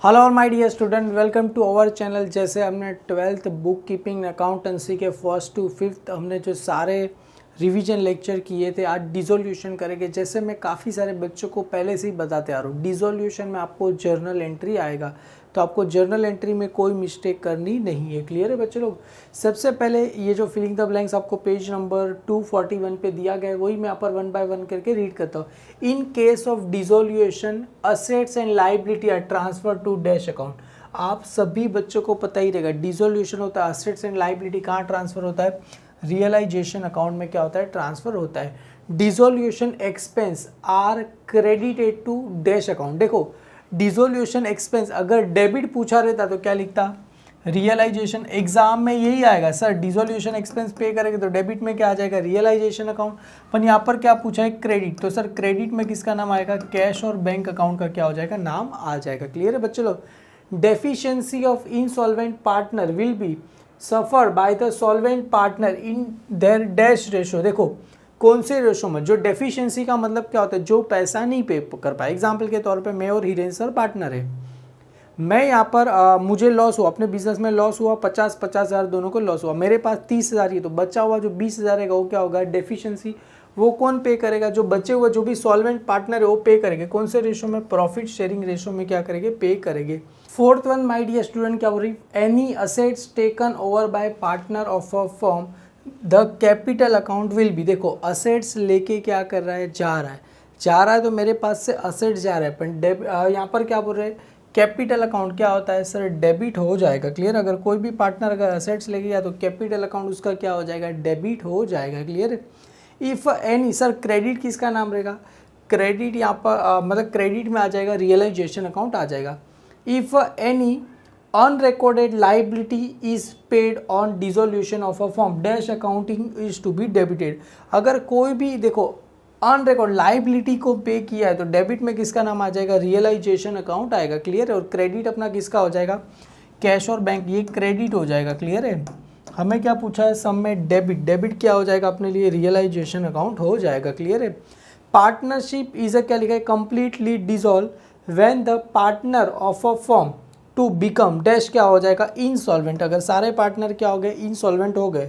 Hello my dear student, welcome to our channel. जैसे हमने 12th book keeping accountancy के first to fifth हमने जो सारे रिवीजन लेक्चर किए थे, आज डिसोल्यूशन करेंगे। जैसे मैं काफ़ी सारे बच्चों को पहले से ही बताते आ रहा हूँ, डिसोल्यूशन में आपको जर्नल एंट्री आएगा, तो आपको जर्नल एंट्री में कोई मिस्टेक करनी नहीं है। क्लियर है बच्चे लोग? सबसे पहले ये जो फिलिंग द ब्लैंक्स आपको पेज नंबर 241 पे दिया गया है, वही मैं यहाँ पर 1 बाय 1 करके रीड करता हूँ। In case of dissolution assets and liability are transfer to dash account. आप सभी बच्चों को पता ही रहेगा, डिसोल्यूशन होता है, असेट्स एंड लाइबिलिटी कहाँ ट्रांसफर होता है? रियलाइजेशन अकाउंट में क्या होता है? ट्रांसफर होता है। Dissolution expense are credited to dash account. देखो, डिसोल्यूशन एक्सपेंस अगर डेबिट पूछा रहता तो क्या लिखता? रियलाइजेशन। एग्जाम में यही आएगा सर, डिसोल्यूशन एक्सपेंस पे करेंगे तो डेबिट में क्या आ जाएगा? Realisation account. पर यहाँ पर क्या पूछा है? क्रेडिट। तो सर क्रेडिट में किसका नाम आएगा? कैश और बैंक अकाउंट का क्या हो जाएगा? नाम आ जाएगा। क्लियर है बच्चे लोग? Deficiency of insolvent partner will be suffer by the solvent partner in their dash ratio. देखो कौन से रेशो में? जो डेफिशिएंसी का मतलब क्या होता है? जो पैसा नहीं पे कर पाए। एग्जाम्पल के तौर पे मैं और हीरेन सर पार्टनर है, मैं यहाँ पर मुझे लॉस हुआ, अपने बिजनेस में लॉस हुआ, 50,000 दोनों को लॉस हुआ, मेरे पास 30,000 ही, तो बचा हुआ जो 20,000 है वो क्या होगा? डेफिशिएंसी। वो कौन पे करेगा? जो बचे हुए जो भी सॉल्वेंट पार्टनर है वो पे करेंगे। कौन से रेशो में? प्रॉफिट शेयरिंग रेशो में क्या करेंगे? पे करेंगे। Fourth one my dear student क्या बोल रही? Any assets taken over by partner of a firm the capital account will be. देखो असेट्स लेके क्या कर रहा है? जा रहा है तो मेरे पास से असेट्स जा रहा है, पर यहाँ पर क्या बोल रहे हैं? कैपिटल अकाउंट क्या होता है सर? डेबिट हो जाएगा। क्लियर? अगर कोई भी पार्टनर अगर असेट्स लेके गया तो कैपिटल अकाउंट उसका क्या हो जाएगा? डेबिट हो जाएगा। Clear? If any, sir credit किसका नाम रहेगा? क्रेडिट यहाँ पर मतलब क्रेडिट में आ जाएगा, रियलाइजेशन अकाउंट आ जाएगा। If any unrecorded liability is paid on dissolution of a firm dash accounting is to be debited। अगर कोई भी देखो अनरिकॉर्ड लाइबिलिटी को पे किया है तो डेबिट में किसका नाम आ जाएगा? रियलाइजेशन अकाउंट आएगा। क्लियर है? और क्रेडिट अपना किसका हो जाएगा? कैश और बैंक, ये क्रेडिट हो जाएगा। क्लियर है? हमें क्या पूछा है? सम में डेबिट। डेबिट क्या हो जाएगा अपने लिए? रियलाइजेशन अकाउंट हो जाएगा। क्लियर है? पार्टनरशिप इज अ क्या लिखा है? Completely dissolve when the partner of a firm to become dash क्या हो जाएगा? इनसॉल्वेंट। अगर सारे पार्टनर क्या हो गए? इनसॉल्वेंट हो गए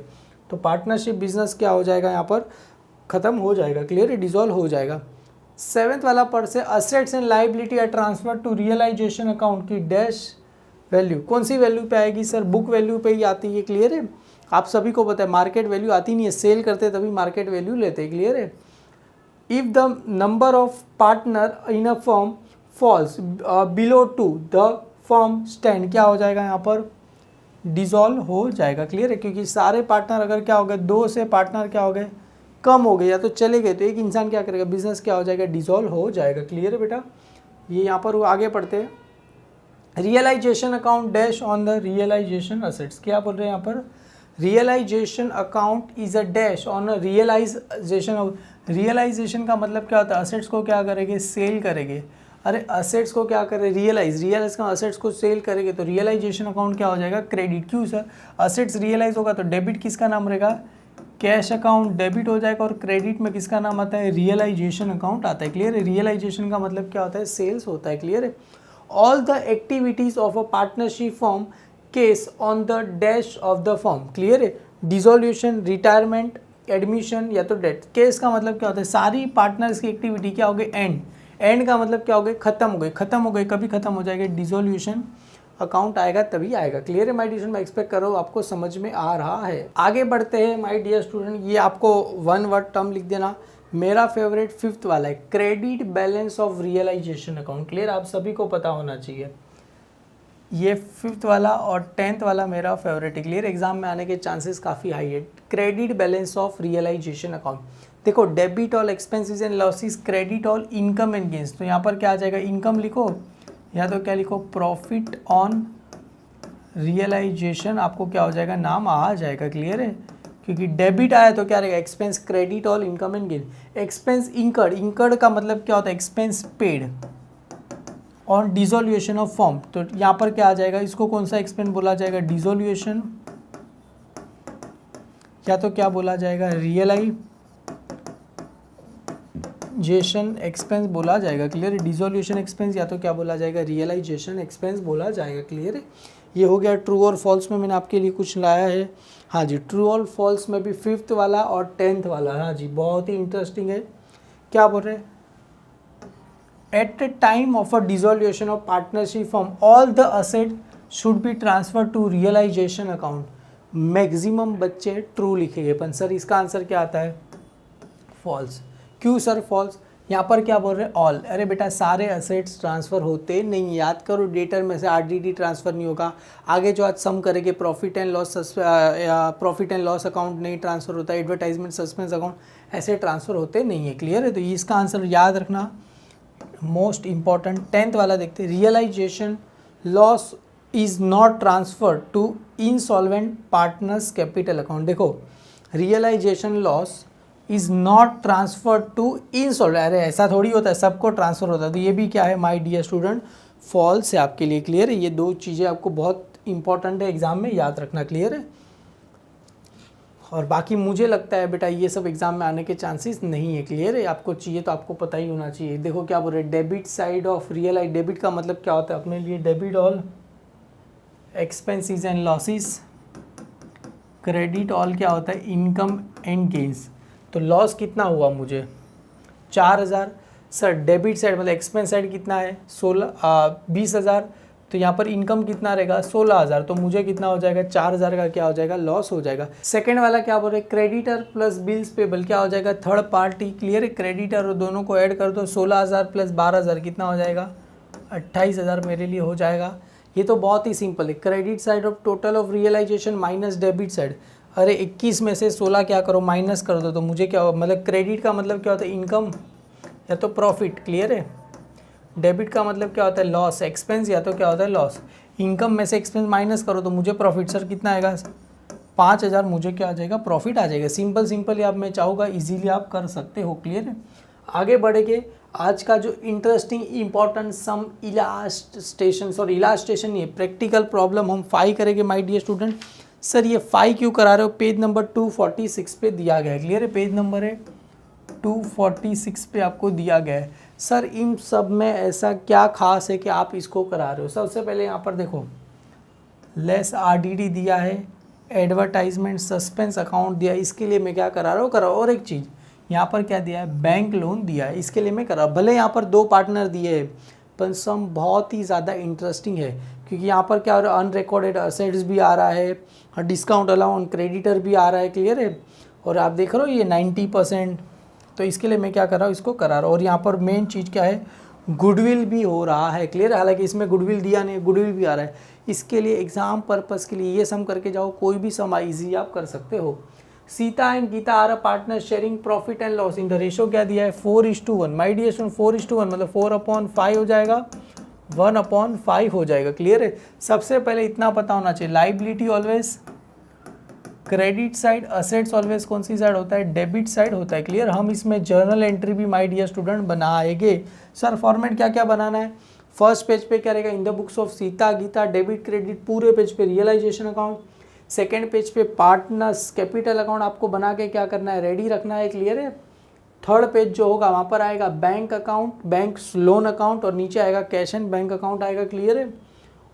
तो पार्टनरशिप बिजनेस क्या हो जाएगा? यहाँ पर खत्म हो जाएगा। क्लियर है? डिसॉल्व हो जाएगा। सेवेंथ वाला पर से assets and liability are transfer to realisation account की डैश वैल्यू। कौन सी वैल्यू पे आएगी सर? बुक वैल्यू पे ही आती है। क्लियर है? आप सभी को पता है मार्केट वैल्यू आती नहीं है, सेल करते तभी मार्केट वैल्यू लेते हैं। क्लियर है? If the number of partner in a firm falls below two the firm stand क्या हो जाएगा? यहाँ पर डिसॉल्व हो जाएगा। क्लियर है? क्योंकि सारे पार्टनर अगर क्या हो गए, 2 से पार्टनर क्या हो गए? कम हो गए या तो चले गए, तो एक इंसान क्या करेगा? बिजनेस क्या हो जाएगा? डिसॉल्व हो जाएगा। क्लियर है बेटा? ये यहाँ पर वो आगे पढ़ते हैं। Realisation account dash on the realisation assets. क्या बोल रहे हैं यहाँ पर? Realisation account is a dash on a realisation. Realisation का मतलब क्या होता है? असेट्स को क्या करेंगे? सेल करेंगे। अरे असेट्स को क्या करें? रियलाइज का असेट्स को सेल करेंगे तो रियलाइजेशन अकाउंट क्या हो जाएगा? क्रेडिट। क्यों सर? असेट्स रियलाइज होगा तो डेबिट किसका नाम रहेगा? कैश अकाउंट डेबिट हो जाएगा। और क्रेडिट में किसका नाम आता है? रियलाइजेशन अकाउंट आता है। क्लियर है? रियलाइजेशन का मतलब क्या होता है? सेल्स होता है। क्लियर है? All the activities of a partnership firm case on the dash of the firm. Clear है? डिसोल्यूशन, रिटायरमेंट, एडमिशन या तो डेथ। केस का मतलब क्या होता है? सारी पार्टनर्स की एक्टिविटी क्या हो गई? एंड। एंड का मतलब क्या हो गए? खत्म हो गए। खत्म हो गए कभी खत्म हो जाएगा? डिसोल्यूशन अकाउंट आएगा तभी आएगा। क्लियर है माय डियर? मैं एक्सपेक्ट कर रहा हूँ आपको समझ में आ रहा है। आगे बढ़ते हैं माय डियर स्टूडेंट। ये आपको 1 वर्ड टर्म लिख देना। मेरा फेवरेट 5th वाला है, credit balance of realisation account. Clear? आप सभी को पता होना चाहिए। ये 5th वाला और 10th वाला मेरा फेवरेट है। क्लियर? एग्जाम में आने के चांसेस काफ़ी हाई है। Credit balance of realisation account. देखो debit all expenses and losses, credit all income and gains. तो यहाँ पर क्या आ जाएगा? इनकम लिखो या तो क्या लिखो? Profit on realisation. आपको क्या हो जाएगा? नाम आ जाएगा। क्लियर है? क्योंकि डेबिट आया तो क्या रहेगा? Expense. Credit all income and gain. Expense incurred. Incurred का मतलब क्या होता है? Expense paid on dissolution of firm. तो यहाँ पर क्या आ जाएगा? इसको कौन सा एक्सपेंस बोला जाएगा? डिसोल्यूशन या तो क्या बोला जाएगा? रियलाइजेशन एक्सपेंस बोला जाएगा, क्लियर है। डिसोल्यूशन एक्सपेंस या तो क्या बोला जाएगा, रियलाइजेशन एक्सपेंस बोला जाएगा, क्लियर है। ये हो गया ट्रू और फॉल्स में मैंने आपके लिए कुछ लाया है। हाँ जी, ट्रू और फॉल्स में भी 5th वाला और 10th वाला, हाँ जी बहुत ही इंटरेस्टिंग है। क्या बोल रहे हैं, at the time of a dissolution of partnership form all the asset should be transfer to realisation account. Maximum बच्चे ट्रू लिखेंगे, पर सर इसका आंसर क्या आता है, फॉल्स। क्यों सर फॉल्स, यहाँ पर क्या बोल रहे हैं, ऑल। अरे बेटा सारे असेट्स ट्रांसफ़र होते नहीं, याद करो डेटर में से आरडीडी ट्रांसफ़र नहीं होगा। आगे जो आज सम करेंगे प्रॉफिट एंड लॉस अकाउंट नहीं ट्रांसफ़र होता, एडवर्टाइजमेंट सस्पेंस अकाउंट ऐसे ट्रांसफ़र होते नहीं है, क्लियर है। तो इसका आंसर याद रखना मोस्ट इंपॉर्टेंट। 10th वाला देखते हैं, realisation loss is not transfer to insolvent partners capital account. देखो realisation loss is not transfer to insolvent, अरे ऐसा थोड़ी होता है, सबको ट्रांसफ़र होता है। तो ये भी क्या है माय डियर स्टूडेंट, फॉल्स है आपके लिए, क्लियर है। ये दो चीज़ें आपको बहुत इंपॉर्टेंट है एग्जाम में, याद रखना, क्लियर है। और बाकी मुझे लगता है बेटा ये सब एग्जाम में आने के चांसेस नहीं है, क्लियर है। आपको चाहिए तो आपको पता ही होना चाहिए। देखो क्या बोल रहे हैं, debit side of realise, debit का मतलब क्या होता है अपने लिए, debit all expenses and losses, credit all क्या होता है, इनकम एंड गेन्स। तो लॉस कितना हुआ मुझे 4000, सर डेबिट साइड मतलब एक्सपेंस साइड कितना है 20,000, तो यहाँ पर इनकम कितना रहेगा 16,000, तो मुझे कितना हो जाएगा 4,000 का क्या हो जाएगा लॉस हो जाएगा। सेकंड वाला क्या बोल रहे हैं, क्रेडिटर प्लस बिल्स पेबल क्या हो जाएगा थर्ड पार्टी, क्लियर है। क्रेडिटर और दोनों को ऐड कर दो, 16,000 प्लस 12,000 कितना हो जाएगा 28,000 मेरे लिए हो जाएगा। ये तो बहुत ही सिंपल है, credit side of total of realisation minus debit side. अरे 21 में से 16 क्या करो माइनस कर दो, तो मुझे क्या मतलब क्रेडिट का मतलब क्या होता है इनकम या तो प्रॉफिट, क्लियर है। डेबिट का मतलब क्या होता है लॉस, एक्सपेंस या तो क्या होता है लॉस। इनकम में से एक्सपेंस माइनस करो तो मुझे प्रॉफिट, सर कितना आएगा 5,000, मुझे क्या आ जाएगा प्रॉफिट आ जाएगा। सिंपल आप मैं चाहूँगा इजीली आप कर सकते हो, क्लियर है। आगे बढ़ेंगे, आज का जो इंटरेस्टिंग इंपॉर्टेंट सम इलास्टेशन, सॉरी इलास्टेशन नहीं है, प्रैक्टिकल प्रॉब्लम हम 5 करेंगे माय डियर स्टूडेंट। सर ये 5 क्यों करा रहे हो, पेज नंबर 246 पे दिया गया है, क्लियर है। पेज नंबर है 246 पे आपको दिया गया है। सर इन सब में ऐसा क्या खास है कि आप इसको करा रहे हो। सबसे पहले यहाँ पर देखो लेस आरडीडी दिया है, एडवर्टाइजमेंट सस्पेंस अकाउंट दिया है, इसके लिए मैं क्या करा रहा हूँ और एक चीज़ यहाँ पर क्या दिया है बैंक लोन दिया है, इसके लिए मैं करा। भले यहाँ पर 2 पार्टनर दिए हैं पर सम बहुत ही ज़्यादा इंटरेस्टिंग है, क्योंकि यहाँ पर क्या हो रहा है अनरिकॉर्डेड असेट्स भी आ रहा है, डिस्काउंट अलाउंस क्रेडिटर भी आ रहा है, क्लियर है। और आप देख रहे हो ये 90%, तो इसके लिए मैं क्या कर रहा हूँ इसको करा रहा हूँ। और यहाँ पर मेन चीज़ क्या है गुडविल भी हो रहा है, क्लियर है। हालांकि इसमें गुडविल दिया नहीं, गुडविल भी आ रहा है। इसके लिए एग्जाम पर्पज़ के लिए ये सम करके जाओ, कोई भी सम ईजी आप कर सकते हो। Sita and Gita are a partner sharing profit and loss in the ratio क्या दिया है 4:1। माय डियर स्टूडेंट 4:1 मतलब 4/5 हो जाएगा, 1/5 हो जाएगा, क्लियर है। सबसे पहले इतना पता होना चाहिए liability always credit side, assets always कौन सी साइड होता है डेबिट साइड होता है, क्लियर। हम इसमें जर्नल एंट्री भी माय डियर स्टूडेंट बनाएंगे। सर फॉर्मेट क्या क्या बनाना है, फर्स्ट पेज पे क्या रहेगा in the books of Sita Gita debit credit, पूरे पेज पे रियलाइजेशन अकाउंट, सेकेंड पेज पे पार्टनर्स कैपिटल अकाउंट आपको बना के क्या करना है रेडी रखना है, क्लियर है। थर्ड पेज जो होगा वहाँ पर आएगा bank account, bank loan account और नीचे आएगा कैश एंड बैंक अकाउंट आएगा, क्लियर है।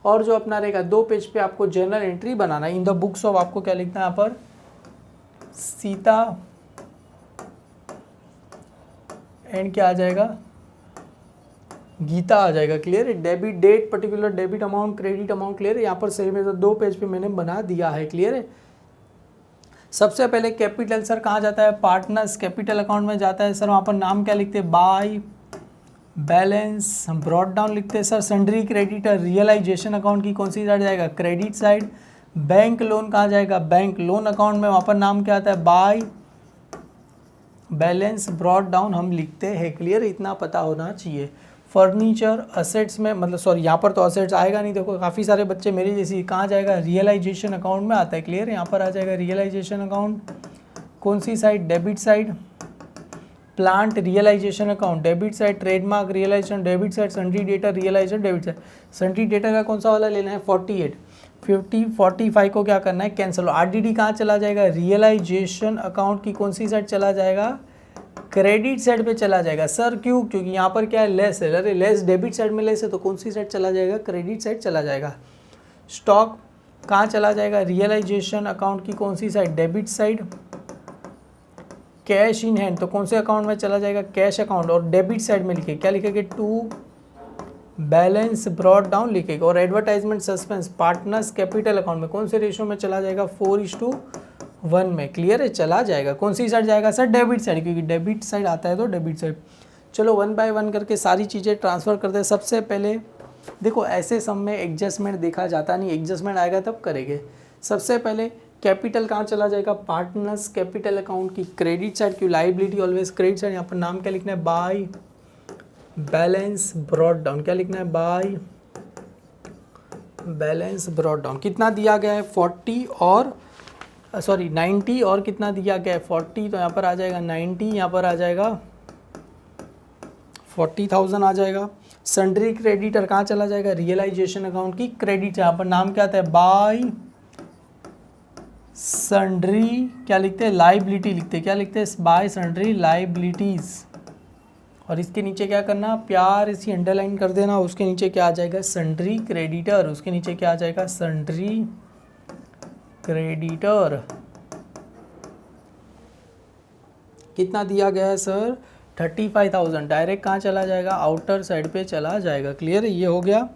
और जो अपना रहेगा 2 पेज पे आपको जर्नल एंट्री बनाना है इन द बुक्स ऑफ, आपको क्या लिखना है यहाँ पर सीता एंड क्या आ जाएगा गीता आ जाएगा, क्लियर है। Debit date particular debit amount credit amount, clear है। यहाँ पर सही में 2 पेज पे मैंने बना दिया है, क्लियर है। सबसे पहले कैपिटल सर कहाँ जाता है पार्टनर्स कैपिटल अकाउंट में जाता है। सर वहाँ पर नाम क्या लिखते हैं बाय बैलेंस, हम ब्रॉड डाउन लिखते हैं। Sir sundry creditor realisation account की कौन सी साइड जाएगा क्रेडिट साइड। बैंक लोन कहाँ जाएगा बैंक लोन अकाउंट में, वहाँ पर नाम क्या आता है बाय बैलेंस ब्रॉड डाउन हम लिखते हैं, क्लियर। इतना पता होना चाहिए। फर्नीचर असेट्स में मतलब सॉरी यहाँ पर तो असेट्स आएगा नहीं, देखो काफ़ी सारे बच्चे मेरी जैसी कहाँ जाएगा रियलाइजेशन अकाउंट में आता है, क्लियर। यहाँ पर आ जाएगा रियलाइजेशन अकाउंट कौन सी side debit side. Plant realisation account debit side, trademark realisation debit side, sundry debtor realisation debit side. Sundry debtor का कौन सा वाला लेना है 48, 45 को क्या करना है कैंसिल। आरडीडी कहाँ चला जाएगा रियलाइजेशन अकाउंट की कौन सी साइड चला जाएगा क्रेडिट साइड पे चला जाएगा। सर क्यों? क्योंकि यहाँ पर क्या है, लेस है। अरे लेस डेबिट साइड में लेस है तो कौन सी साइड चला जाएगा, क्रेडिट साइड चला जाएगा। स्टॉक कहाँ चला जाएगा, रियलाइजेशन अकाउंट की कौन सी side, debit side. Cash in hand तो कौन से अकाउंट में चला जाएगा, कैश अकाउंट। और डेबिट साइड में लिखे क्या लिखेंगे, टू बैलेंस ब्रॉड डाउन लिखेगा। और advertisement suspense partners capital account में कौन से रेशो में चला जाएगा, 4:1 में। क्लियर है, चला जाएगा। कौन सी साइड जाएगा सर, डेबिट साइड, क्योंकि डेबिट साइड आता है तो डेबिट साइड। चलो 1 बाय 1 करके सारी चीज़ें ट्रांसफ़र करते हैं। सबसे पहले देखो ऐसे सम में एडजस्टमेंट देखा जाता नहीं, एडजस्टमेंट आएगा तब करेंगे। सबसे पहले कैपिटल कहाँ चला जाएगा, पार्टनर्स कैपिटल अकाउंट की क्रेडिट साइड, क्यों लाइबिलिटी ऑलवेज क्रेडिट साइड। यहाँ पर नाम क्या लिखना है, बाय बैलेंस ब्रॉड डाउन। क्या लिखना है, बाय बैलेंस ब्रॉड डाउन। कितना दिया गया है 40 और 90 और कितना दिया गया है 40, तो यहाँ पर आ जाएगा 90, यहाँ पर आ जाएगा 40,000 आ जाएगा। सन्ड्री क्रेडिटर कहाँ चला जाएगा, रियलाइजेशन अकाउंट की क्रेडिट। यहाँ पर नाम क्या आता है, बाय सन्ड्री, क्या लिखते हैं, लाइबिलिटी लिखते हैं। क्या लिखते हैं, बाय सन्ड्री लाइबिलिटीज। और इसके नीचे क्या करना, प्यार इसी अंडरलाइन कर देना। उसके नीचे क्या आ जाएगा, सन्ड्री क्रेडिटर। उसके नीचे क्या आ जाएगा, सन्ड्री क्रेडिटर। कितना दिया गया है सर, 35,000। डायरेक्ट कहाँ चला जाएगा, आउटर साइड पे चला जाएगा। क्लियर है, ये हो गया।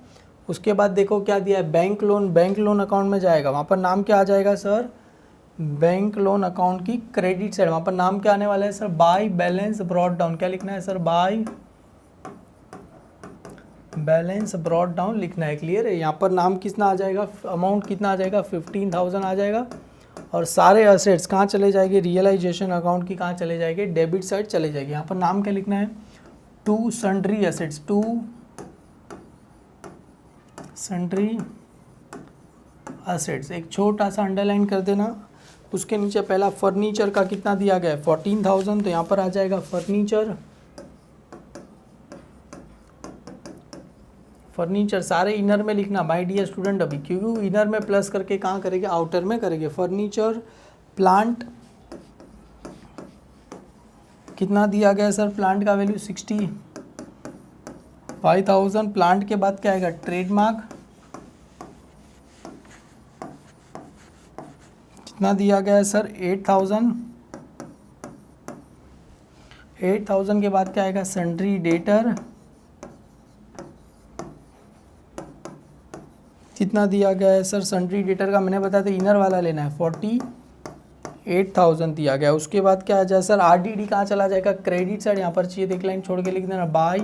उसके बाद देखो क्या दिया है, bank loan. Bank loan account में जाएगा, वहाँ पर नाम क्या आ जाएगा सर, बैंक लोन अकाउंट की क्रेडिट साइड। वहाँ पर नाम क्या आने वाला है sir, by balance brought down. क्या लिखना है sir, by balance brought down लिखना है। क्लियर है, यहाँ पर नाम कितना आ जाएगा, अमाउंट कितना आ जाएगा, 15,000 आ जाएगा। और सारे असेट्स कहाँ चले जाएंगे, रियलाइजेशन अकाउंट की कहाँ चले जाएंगे, डेबिट साइड चले जाएगी। यहाँ पर नाम क्या लिखना है, to sundry assets, to sundry assets. एक छोटा सा अंडरलाइन कर देना। उसके नीचे पहला फर्नीचर का कितना दिया गया है, 14,000, तो यहाँ पर आ जाएगा फर्नीचर। फर्नीचर सारे इनर में लिखना माय डियर स्टूडेंट, अभी क्योंकि इनर में प्लस करके कहाँ करेंगे, आउटर में करेंगे। फर्नीचर प्लांट कितना दिया गया सर, प्लांट का वैल्यू 65,000। प्लांट के बाद क्या आएगा, ट्रेडमार्क कितना दिया गया है सर, 8,000। 8,000 के बाद क्या आएगा, सन्ड्री डेटर कितना दिया गया है सर, सन्ड्री डेटर का मैंने बताया था इनर वाला लेना है, 48,000 दिया गया। उसके बाद क्या आ जाए सर, आरडीडी कहाँ चला जाएगा, क्रेडिट साइड। यहाँ पर चाहिए, एक लाइन छोड़ के लिख देना, बाय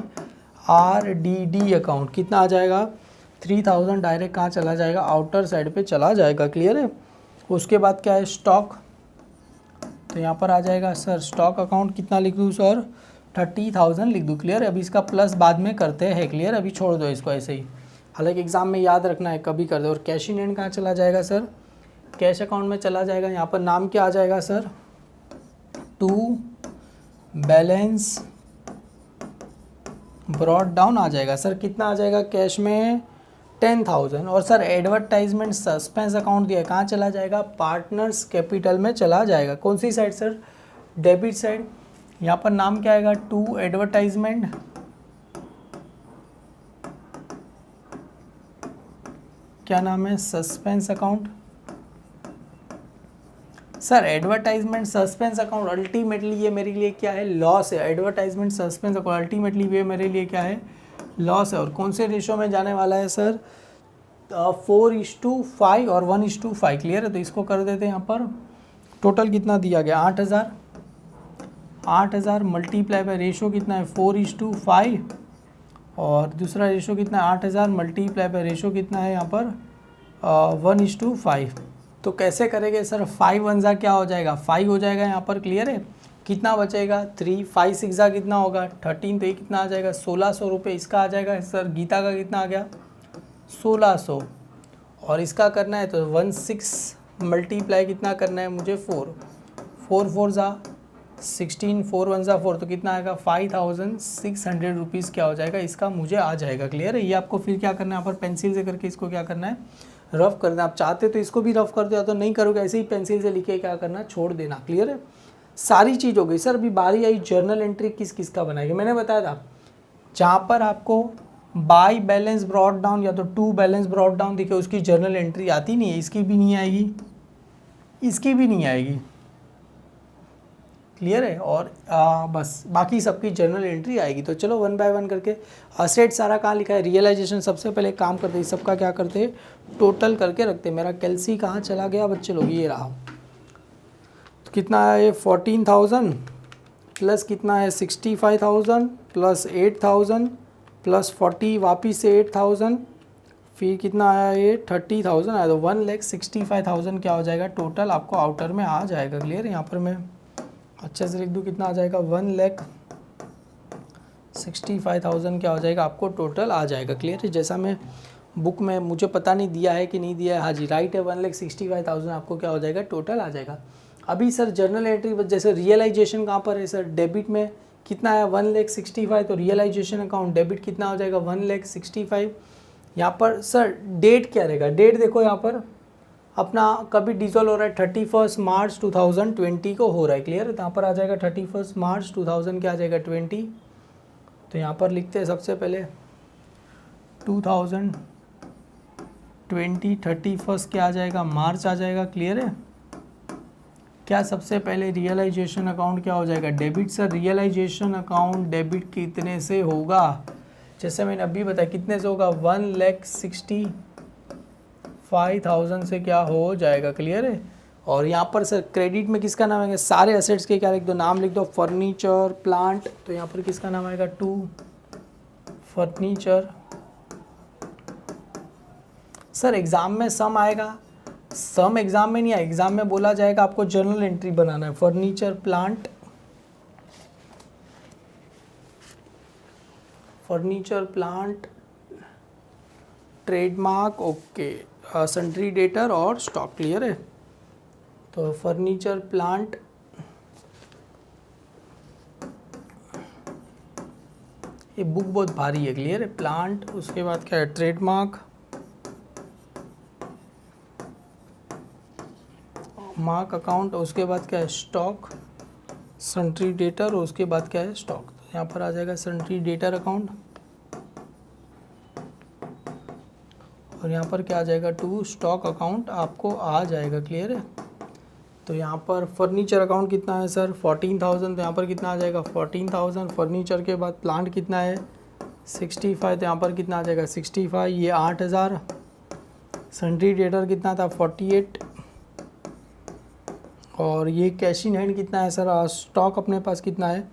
आरडीडी अकाउंट। कितना आ जाएगा, 3,000 डायरेक्ट कहाँ चला जाएगा, आउटर साइड पे चला जाएगा। क्लियर है। उसके बाद क्या है, स्टॉक, तो यहाँ पर आ जाएगा सर स्टॉक अकाउंट। कितना लिख दूँ सर, 30,000 लिख दूँ। क्लियर है, अभी इसका प्लस बाद में करते हैं। क्लियर, अभी छोड़ दो इसको ऐसे ही, हालांकि एग्जाम में याद रखना है, कभी कर दो। और कैश इन हैंड कहाँ चला जाएगा सर, कैश अकाउंट में चला जाएगा। यहाँ पर नाम क्या आ जाएगा sir, to balance brought down जाएगा। सर कितना आ जाएगा कैश में, 10,000। और सर एडवर्टाइजमेंट सस्पेंस अकाउंट दिया है, कहाँ चला जाएगा, पार्टनर्स कैपिटल में चला जाएगा। कौन सी साइड सर, डेबिट साइड। यहाँ पर नाम क्या आएगा, टू एडवर्टाइजमेंट क्या नाम है, suspense account. Sir advertisement suspense account ultimately ये मेरे लिए क्या है, लॉस है। एडवर्टाइजमेंट सस्पेंस अकाउंट अल्टीमेटली ये मेरे लिए क्या है, लॉस है। और कौन से रेशो में जाने वाला है सर, 4:5 और 1:5। क्लियर है, तो इसको कर देते हैं। यहाँ पर टोटल कितना दिया गया, 8,000। 8,000 मल्टीप्लाई बाय रेशो कितना है, 4:5। और दूसरा रेशो कितना है, 8,000 मल्टीप्लाई बाय रेशो कितना है यहाँ पर, 1:5। तो कैसे करेंगे सर, 5 1 क्या हो जाएगा, 5 हो जाएगा यहाँ पर। क्लियर है, कितना बचेगा, 3 5 6 कितना होगा, 13। तो ये कितना आ जाएगा, 1,600 रुपये इसका आ जाएगा। सर गीता का कितना आ गया, 1,600। और इसका करना है तो 16 मल्टीप्लाई कितना करना है मुझे, 4 4 4 16, 4 1 4, तो कितना आएगा, 5,600 रुपीज़ क्या हो जाएगा, इसका मुझे आ जाएगा। क्लियर है, ये आपको फिर क्या करना है, यहाँ पर पेंसिल से करके इसको क्या करना है, रफ करना। आप चाहते तो इसको भी रफ कर दो, या तो नहीं करोगे ऐसे ही पेंसिल से लिखे क्या करना, छोड़ देना। क्लियर है। सारी चीज़ हो गई सर। अभी बारी आई जर्नल एंट्री किस किस का बनाएगी। मैंने बताया था जहाँ पर आपको बाई बैलेंस ब्रॉड डाउन या तो टू बैलेंस ब्रॉड डाउन दिखे उसकी जर्नल एंट्री आती नहीं है, इसकी भी नहीं आएगी, इसकी भी नहीं आएगी, क्लियर है। और बस बाकी सबकी जर्नल एंट्री आएगी। तो चलो वन बाय वन करके असेट सारा कहाँ लिखा है, रियलाइजेशन सबसे पहले काम करते हैं, सबका क्या करते टोटल करके रखते। मेरा कैल्सी कहाँ चला गया बच्चे लोग, ये रहा। तो कितना है 14,000 प्लस कितना है 65,000 प्लस 8,000 प्लस 40 वापिस से 8,000 फिर कितना आया ये 30,000 आया। तो 1,65,000 क्या हो जाएगा टोटल आपको आउटर में आ जाएगा। क्लियर है। यहाँ पर मैं अच्छे से लिख दूँ कितना आ जाएगा 1,65,000 क्या हो जाएगा आपको टोटल आ जाएगा। क्लियर है। जैसा मैं बुक में मुझे पता नहीं दिया है कि नहीं दिया है, हाँ जी राइट है, 1,65,000 आपको क्या हो जाएगा टोटल आ जाएगा। अभी सर जर्नल एंट्री जैसे रियलाइजेशन कहाँ पर है सर, डेबिट में कितना है 1,65,000, तो रियलाइजेशन अकाउंट डेबिट कितना हो जाएगा 1,65,000। यहाँ पर सर डेट क्या रहेगा, डेट देखो यहाँ पर अपना कभी डिजोल्व हो रहा है 31 मार्च 2020 को हो रहा है। क्लियर है। तो यहाँ पर आ जाएगा 31 मार्च 2000 क्या आ जाएगा 20। तो यहाँ पर लिखते हैं सबसे पहले 2020 31 क्या आ जाएगा मार्च आ जाएगा। क्लियर है। क्या सबसे पहले रियलाइजेशन अकाउंट क्या हो जाएगा debit. Sir realisation account debit कितने से होगा, जैसे मैंने अभी बताया कितने से होगा 1,65,000 से क्या हो जाएगा। क्लियर है। और यहाँ पर सर क्रेडिट में किसका नाम आएगा, सारे असेट्स के क्या लिख दो, नाम लिख दो फर्नीचर प्लांट। तो यहाँ पर किसका नाम आएगा टू फर्नीचर। सर एग्जाम में सम आएगा, सम एग्जाम में नहीं आएगा, एग्जाम में बोला जाएगा आपको जर्नल एंट्री बनाना है। Furniture plant, furniture plant trademark okay, sundry debtor और स्टॉक। क्लियर है। तो फर्नीचर प्लांट ये बुक बहुत भारी है। क्लियर है। प्लांट उसके बाद क्या है ट्रेडमार्क, मार्क अकाउंट, उसके बाद क्या है स्टॉक, सन्ट्री डेटर, और उसके बाद क्या है स्टॉक। तो यहाँ पर आ जाएगा सन्ट्री डेटर अकाउंट और यहाँ पर क्या आ जाएगा टू स्टॉक अकाउंट आपको आ जाएगा। क्लियर है। तो यहाँ पर फर्नीचर अकाउंट कितना है सर 14,000, तो यहाँ पर कितना आ जाएगा 14,000। फर्नीचर के बाद प्लांट कितना है 65, तो यहाँ पर कितना आ जाएगा 65, ये 8,000। सन्ट्री डेटर कितना था 48 और ये कैश इन हैंड कितना है सर, स्टॉक अपने पास कितना है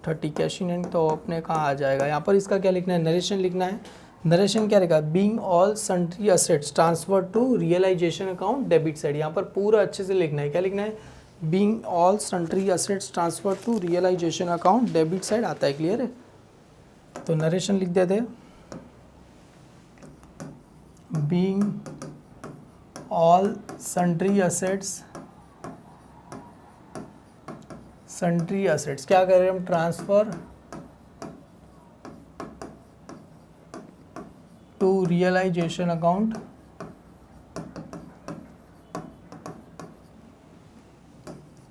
30, कैश इन हैंड तो अपने कहाँ आ जाएगा। यहाँ पर इसका क्या लिखना है नरेशन लिखना है। नरेशन क्या रहेगा being all sundry assets transfer to realisation account debit side. यहाँ पर पूरा अच्छे से लिखना है, क्या लिखना है being all sundry assets transfer to realisation account debit side आता है। क्लियर है। तो नरेशन लिख देते being all sundry assets, sundry assets क्या कर रहे हैं हम ट्रांसफर टू रियलाइजेशन अकाउंट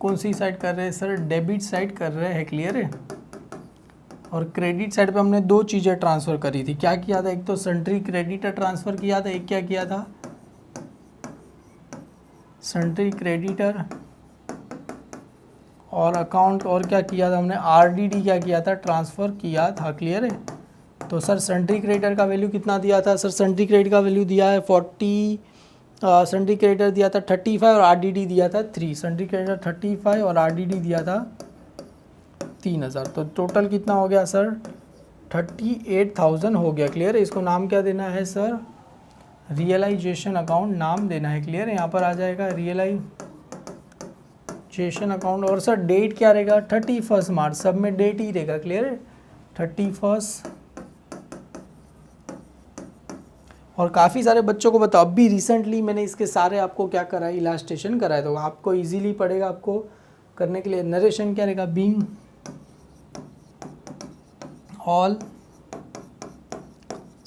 कौन सी साइड कर रहे हैं सर डेबिट साइड कर रहे हैं। क्लियर है। और क्रेडिट साइड पे हमने दो चीज़ें ट्रांसफ़र करी थी, क्या किया था एक तो सन्ट्री क्रेडिटर ट्रांसफ़र किया था, एक क्या किया था सन्ट्री क्रेडिटर और अकाउंट, और क्या किया था हमने आरडीडी क्या किया था ट्रांसफ़र किया था। क्लियर है। तो सर सन्ट्री क्रेडिटर का वैल्यू कितना दिया था सर, सन्ट्री क्रेडिट का वैल्यू दिया है 40, सन्ट्री क्रेडिटर दिया था 35 और आरडीडी दिया था 3। सन्ट्री क्रेडिटर 35 और आरडीडी दिया था 3,000। तो टोटल कितना हो गया सर 38,000 हो गया। क्लियर है। इसको नाम क्या देना है सर रियलाइजेशन अकाउंट नाम देना है। क्लियर है। यहाँ पर आ जाएगा रियलाइजेशन अकाउंट और सर डेट क्या रहेगा 31 मार्च, सब में डेट ही रहेगा। क्लियर है 31। और काफ़ी सारे बच्चों को बताओ अभी रिसेंटली मैंने इसके सारे आपको क्या करा है इलास्ट्रेशन कराया, तो आपको इजीली पड़ेगा आपको करने के लिए। नरेशन क्या रहेगा being all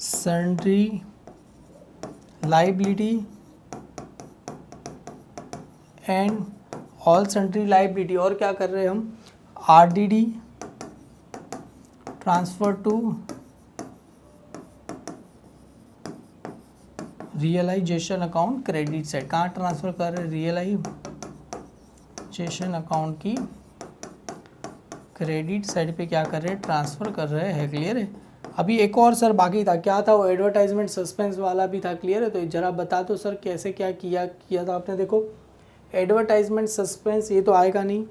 sundry liability and all sundry liability, और क्या कर रहे हैं हम, RDD transfer to realisation account credit side. कहाँ ट्रांसफर कर रहे हैं, रियलाइजेशन अकाउंट की क्रेडिट साइड पे क्या कर रहे हैं, ट्रांसफर कर रहे हैं। क्लियर है। अभी एक और सर बाकी था, क्या था वो, एडवर्टाइजमेंट सस्पेंस वाला भी था। क्लियर है। तो जरा बता दो सर कैसे क्या किया था आपने। देखो एडवर्टाइजमेंट सस्पेंस ये तो आएगा नहीं,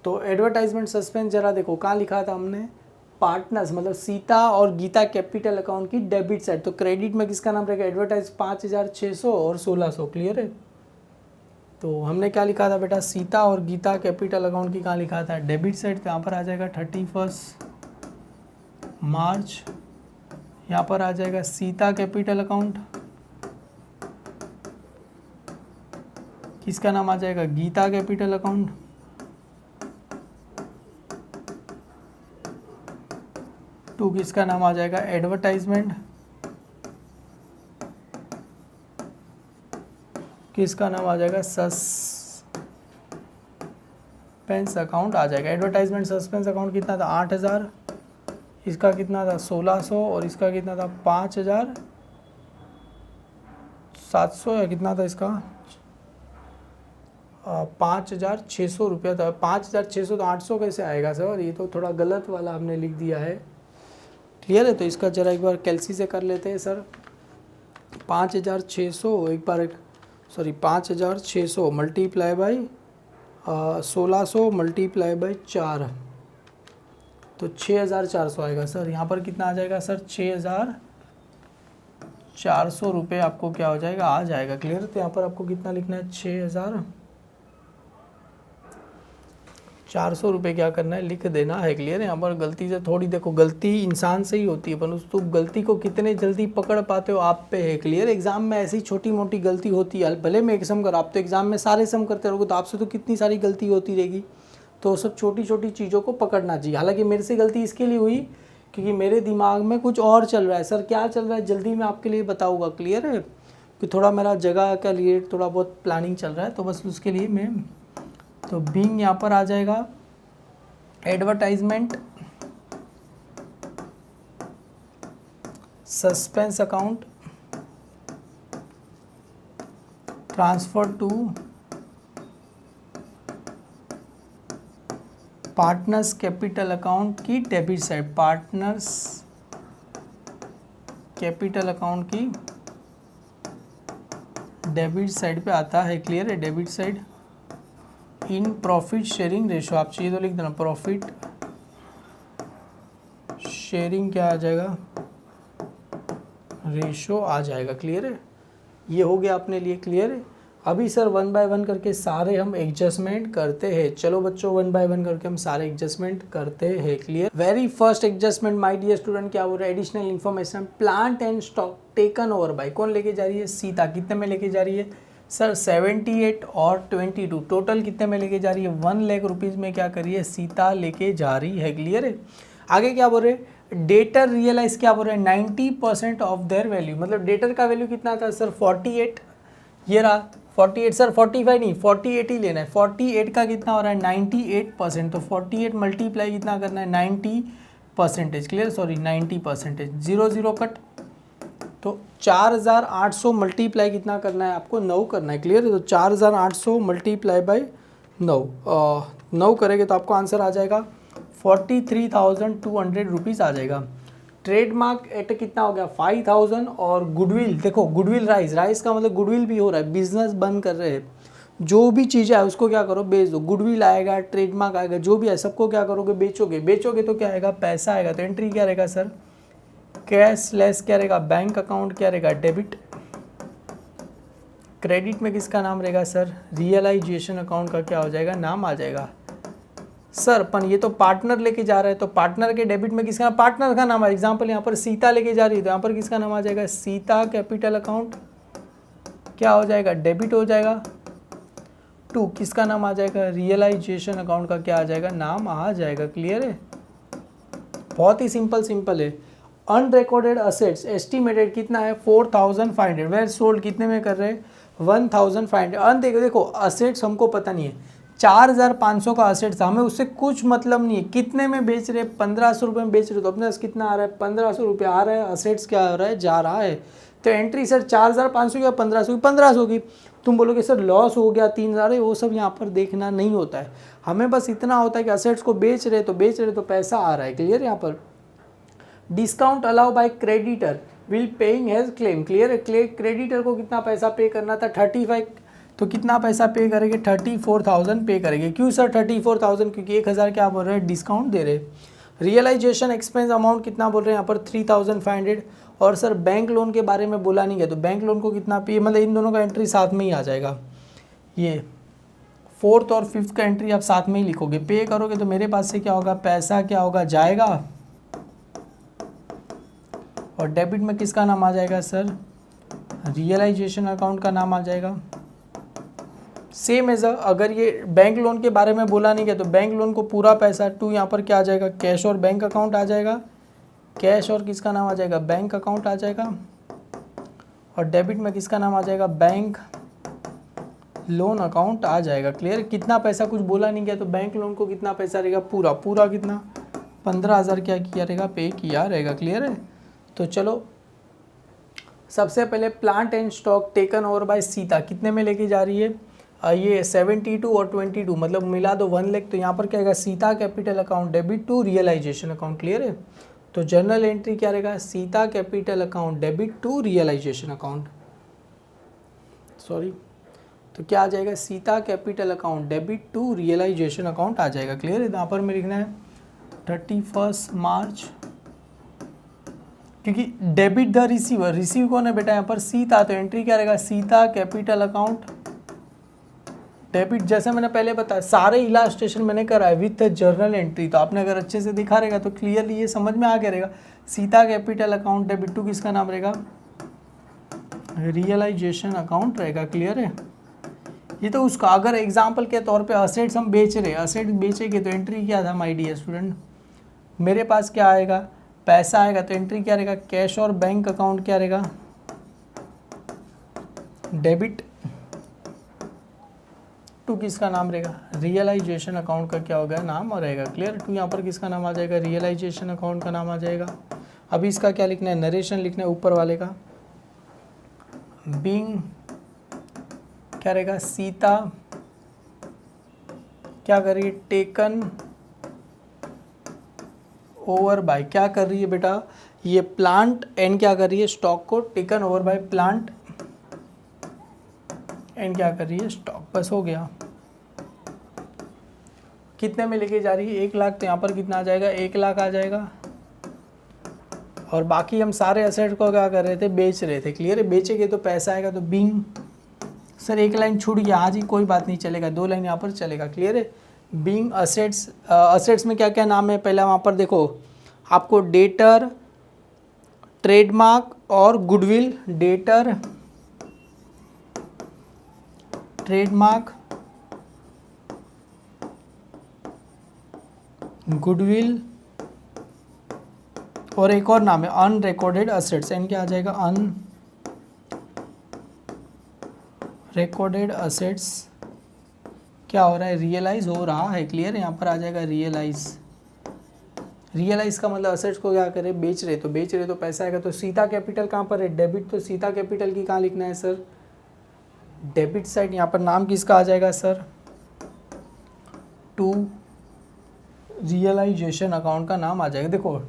तो एडवर्टाइजमेंट सस्पेंस जरा देखो कहाँ लिखा था हमने, पार्टनर्स मतलब सीता और गीता कैपिटल अकाउंट की डेबिट साइड। तो क्रेडिट में किसका नाम रहेगा, एडवर्टाइज 5600 और 1600। क्लियर है। तो हमने क्या लिखा था बेटा, सीता और गीता कैपिटल अकाउंट की कहाँ लिखा था, डेबिट साइड। तो यहाँ पर आ जाएगा 31 मार्च, यहाँ पर आ जाएगा सीता कैपिटल अकाउंट, किसका नाम आ जाएगा, गीता कैपिटल अकाउंट। टू किसका नाम आ जाएगा, एडवर्टाइजमेंट, किसका नाम आ जाएगा, सस्पेंस अकाउंट आ जाएगा। एडवर्टाइजमेंट सस्पेंस अकाउंट कितना था, 8000, इसका कितना था 1600, और इसका कितना था 5700 या कितना था इसका, 5600 रुपया था। 5600 तो 800 कैसे आएगा सर, ये तो थोड़ा गलत वाला हमने लिख दिया है। क्लियर है। तो इसका जरा एक बार कैलसी से कर लेते हैं सर। 5600 एक बार, sorry 5600 multiply by 1600 multiply by 4, तो 6400 आएगा सर। यहाँ पर कितना आ जाएगा सर, 6400 रुपये आपको क्या हो जाएगा, आ जाएगा। क्लियर। तो यहाँ पर आपको कितना लिखना है, 6400 रुपये क्या करना है, लिख देना है। क्लियर है। यहाँ पर गलती से थोड़ी, देखो गलती इंसान से ही होती है, पर उस तो गलती को कितने जल्दी पकड़ पाते हो आप पे है। क्लियर। एग्जाम में ऐसी छोटी मोटी गलती होती है, भले मैं एक सम कर, आप तो एग्जाम में सारे सम करते रहोगे तो आपसे तो कितनी सारी गलती होती रहेगी। तो सब छोटी छोटी चीज़ों को पकड़ना चाहिए। हालांकि मेरे से गलती इसके लिए हुई क्योंकि मेरे दिमाग में कुछ और चल रहा है। सर क्या चल रहा है, जल्दी मैं आपके लिए बताऊँगा। क्लियर है। कि थोड़ा मेरा जगह का लिए थोड़ा बहुत प्लानिंग चल रहा है, तो बस उसके लिए मैं, तो बीइंग यहाँ पर आ जाएगा advertisement suspense account transfer to partners capital account की debit side. Partners capital account की डेबिट साइड पे आता है। क्लियर है। Debit side in profit sharing ratio, आप चाहिए तो लिख देना, प्रॉफिट शेयरिंग क्या आ जाएगा, रेशो आ जाएगा। क्लियर है। ये हो गया अपने लिए। क्लियर है। अभी सर 1 बाय 1 करके सारे हम एडजस्टमेंट करते हैं। चलो बच्चों 1 बाय 1 करके हम सारे एडजस्टमेंट करते हैं। Clear. Very first adjustment my dear student क्या हो रहा है, additional information, plant and stock taken over by, कौन लेके जा रही है, सीता। कितने में लेके जा रही है सर, 78 और 22, टोटल कितने में लेके जा रही है, 1 लाख रुपीज़ में क्या करिए, सीता लेके जा रही है। क्लियर है। आगे क्या बोल रहे हैं, डेटर रियलाइज क्या बोल रहे हैं, 90% ऑफ देयर वैल्यू, मतलब डेटर का वैल्यू कितना था सर 48, ये रहा 48 सर, 45 नहीं 48 ही लेना है। 48 का कितना हो रहा है 98%, तो 48 मल्टीप्लाई कितना करना है 90%। क्लियर, सॉरी 90%, 0 0 कट, तो 4800 मल्टीप्लाई कितना करना है आपको, 9 करना है। क्लियर है। तो 4800 मल्टीप्लाई बाई 9 करेंगे तो आपको आंसर आ जाएगा 43,200 रुपीज़ आ जाएगा। ट्रेडमार्क एट कितना हो गया 5000, और गुडविल, देखो गुडविल राइज का मतलब गुडविल भी हो रहा है, बिजनेस बंद कर रहे हैं। जो भी चीज़ है उसको क्या करो, बेच दो। गुडविल आएगा, ट्रेडमार्क आएगा, जो भी है सबको क्या करोगे, बेचोगे तो क्या आएगा, पैसा आएगा। तो एंट्री क्या रहेगा सर, कैश लेस क्या रहेगा, बैंक अकाउंट क्या रहेगा, डेबिट। क्रेडिट में किसका नाम रहेगा सर, रियलाइजेशन अकाउंट का क्या हो जाएगा, नाम आ जाएगा। सर अपन ये तो पार्टनर लेके जा रहा है, तो पार्टनर के डेबिट में किसका, पार्टनर का नाम है। एग्जांपल यहाँ पर सीता लेके जा रही है, तो यहाँ पर किसका नाम आ जाएगा, सीता कैपिटल अकाउंट क्या हो जाएगा, डेबिट हो जाएगा। 2 किसका नाम आ जाएगा, रियलाइजेशन अकाउंट का क्या आ जाएगा, नाम आ जाएगा। क्लियर है। बहुत ही सिंपल है। अनरिकॉर्डेड असेट्स एस्टिमेटेड कितना है 4500, वेयर सोल्ड कितने में कर रहे हैं 1500। देखो देखो असेट्स हमको पता नहीं है, 4500 का असेट्स था, हमें उससे कुछ मतलब नहीं है कितने में बेच रहे, 1500 रुपये में बेच रहे, तो अपने पास कितना आ रहा है, 1500 रुपये आ रहा है, असेट्स क्या हो रहा है, जा रहा है। तो एंट्री सर 4500 की या 1500 की, 1500 की। तुम बोलोगे सर लॉस हो गया 3000, वो सब यहाँ पर देखना नहीं होता है, हमें बस इतना होता है कि असेट्स को बेच रहे तो पैसा आ रहा है। क्लियर यहाँ पर। Discount allow by creditor will paying as claim. Clear है। क्रेडिटर को कितना पैसा पे करना था, 35, तो कितना पैसा पे करेंगे, 34,000 पे करेंगे। क्यों सर 34,000, क्योंकि 1000 क्या बोल रहे हैं, डिस्काउंट दे रहे। रियलाइजेशन एक्सपेंस अमाउंट कितना बोल रहे हैं यहाँ पर, 3500। और सर बैंक लोन के बारे में बोला नहीं गया, तो बैंक लोन को कितना पे, मतलब इन दोनों का एंट्री साथ में ही आ जाएगा। ये 4th और 5th का एंट्री आप साथ में ही लिखोगे। पे करोगे तो मेरे पास से क्या होगा, पैसा क्या होगा, जाएगा। और डेबिट में किसका नाम आ जाएगा सर, रियलाइजेशन अकाउंट का नाम आ जाएगा। सेम एज अगर ये बैंक लोन के बारे में बोला नहीं गया तो बैंक लोन को पूरा पैसा टू यहाँ पर क्या आ जाएगा, कैश और बैंक अकाउंट आ जाएगा। कैश और किसका नाम आ जाएगा, बैंक अकाउंट आ जाएगा। और डेबिट में किसका नाम आ जाएगा, बैंक लोन अकाउंट आ जाएगा। क्लियर। कितना पैसा कुछ बोला नहीं गया, तो बैंक लोन को कितना पैसा रहेगा, पूरा पूरा कितना, 15,000 क्या किया रहेगा, पे किया रहेगा। क्लियर है। तो चलो सबसे पहले plant and stock taken over bye Sita कितने में लेके जा रही है, ये 72 और 22, मतलब मिला दो 1 लाख। तो यहाँ पर क्या रहेगा, Sita capital account debit to realisation account. Clear है। तो जर्नल एंट्री क्या रहेगा, Sita capital account debit to realisation account, sorry, तो क्या आ जाएगा, Sita capital account debit to realisation account आ जाएगा। क्लियर है। यहाँ पर में लिखना है 31 मार्च, क्योंकि डेबिट द रिसीवर, रिसीव कौन है बेटा यहाँ पर, सीता, तो एंट्री क्या रहेगा, सीता कैपिटल अकाउंट डेबिट। जैसे मैंने पहले बताया सारे इलास्ट्रेशन मैंने करा है विथ जर्नल एंट्री, तो आपने अगर अच्छे से दिखा रहेगा तो क्लियरली ये समझ में आ गया रहेगा। Sita capital account debit to किसका नाम रहेगा, रियलाइजेशन अकाउंट रहेगा। क्लियर है। ये तो उसका अगर एग्जाम्पल के तौर पे असेट्स हम बेच रहे हैं, असेट्स बेचेंगे तो एंट्री क्या था माय डियर स्टूडेंट, मेरे पास क्या आएगा, पैसा आएगा, तो एंट्री क्या रहेगा, कैश और बैंक अकाउंट क्या रहेगा, डेबिट टू किसका नाम रहेगा, रियलाइजेशन अकाउंट का क्या होगा, नाम और रहेगा। क्लियर। टू यहाँ पर किसका नाम आ जाएगा, रियलाइजेशन अकाउंट का नाम आ जाएगा। अभी इसका क्या लिखना है, नरेशन लिखना है ऊपर वाले का। बीइंग क्या रहेगा, सीता क्या कर रही है, टेकन ओवर बाय, क्या कर रही है बेटा, ये प्लांट एंड क्या कर रही है, स्टॉक को taken over by plant and क्या कर रही है, स्टॉक। बस हो गया। कितने में लेके जा रही है, 1 लाख, तो यहाँ पर कितना आ जाएगा, 1 लाख आ जाएगा। और बाकी हम सारे असेट को क्या कर रहे थे, बेच रहे थे। क्लियर है। बेचेंगे तो पैसा आएगा। तो बीइंग, सर 1 लाइन छूट गया, आज ही कोई बात नहीं, चलेगा 2 लाइन यहाँ पर चलेगा। क्लियर है। बीइंग असेट्स, असेट्स में क्या क्या नाम है, पहला वहाँ पर देखो आपको डेटर, ट्रेडमार्क और गुडविल। डेटर, ट्रेडमार्क, गुडविल और एक और नाम है अनरिकॉर्डेड असेट्स। एंड क्या आ जाएगा, अनरिकॉर्डेड असेट्स क्या हो रहा है, रियलाइज हो रहा है। क्लियर है। यहाँ पर आ जाएगा रियलाइज। रियलाइज का मतलब असेट्स को क्या करे, बेच रहे तो पैसा आएगा। तो सीता कैपिटल कहाँ पर है, डेबिट, तो सीता कैपिटल की कहाँ लिखना है सर, डेबिट साइड। यहाँ पर नाम किसका आ जाएगा सर, टू रियलाइजेशन अकाउंट का नाम आ जाएगा। देखो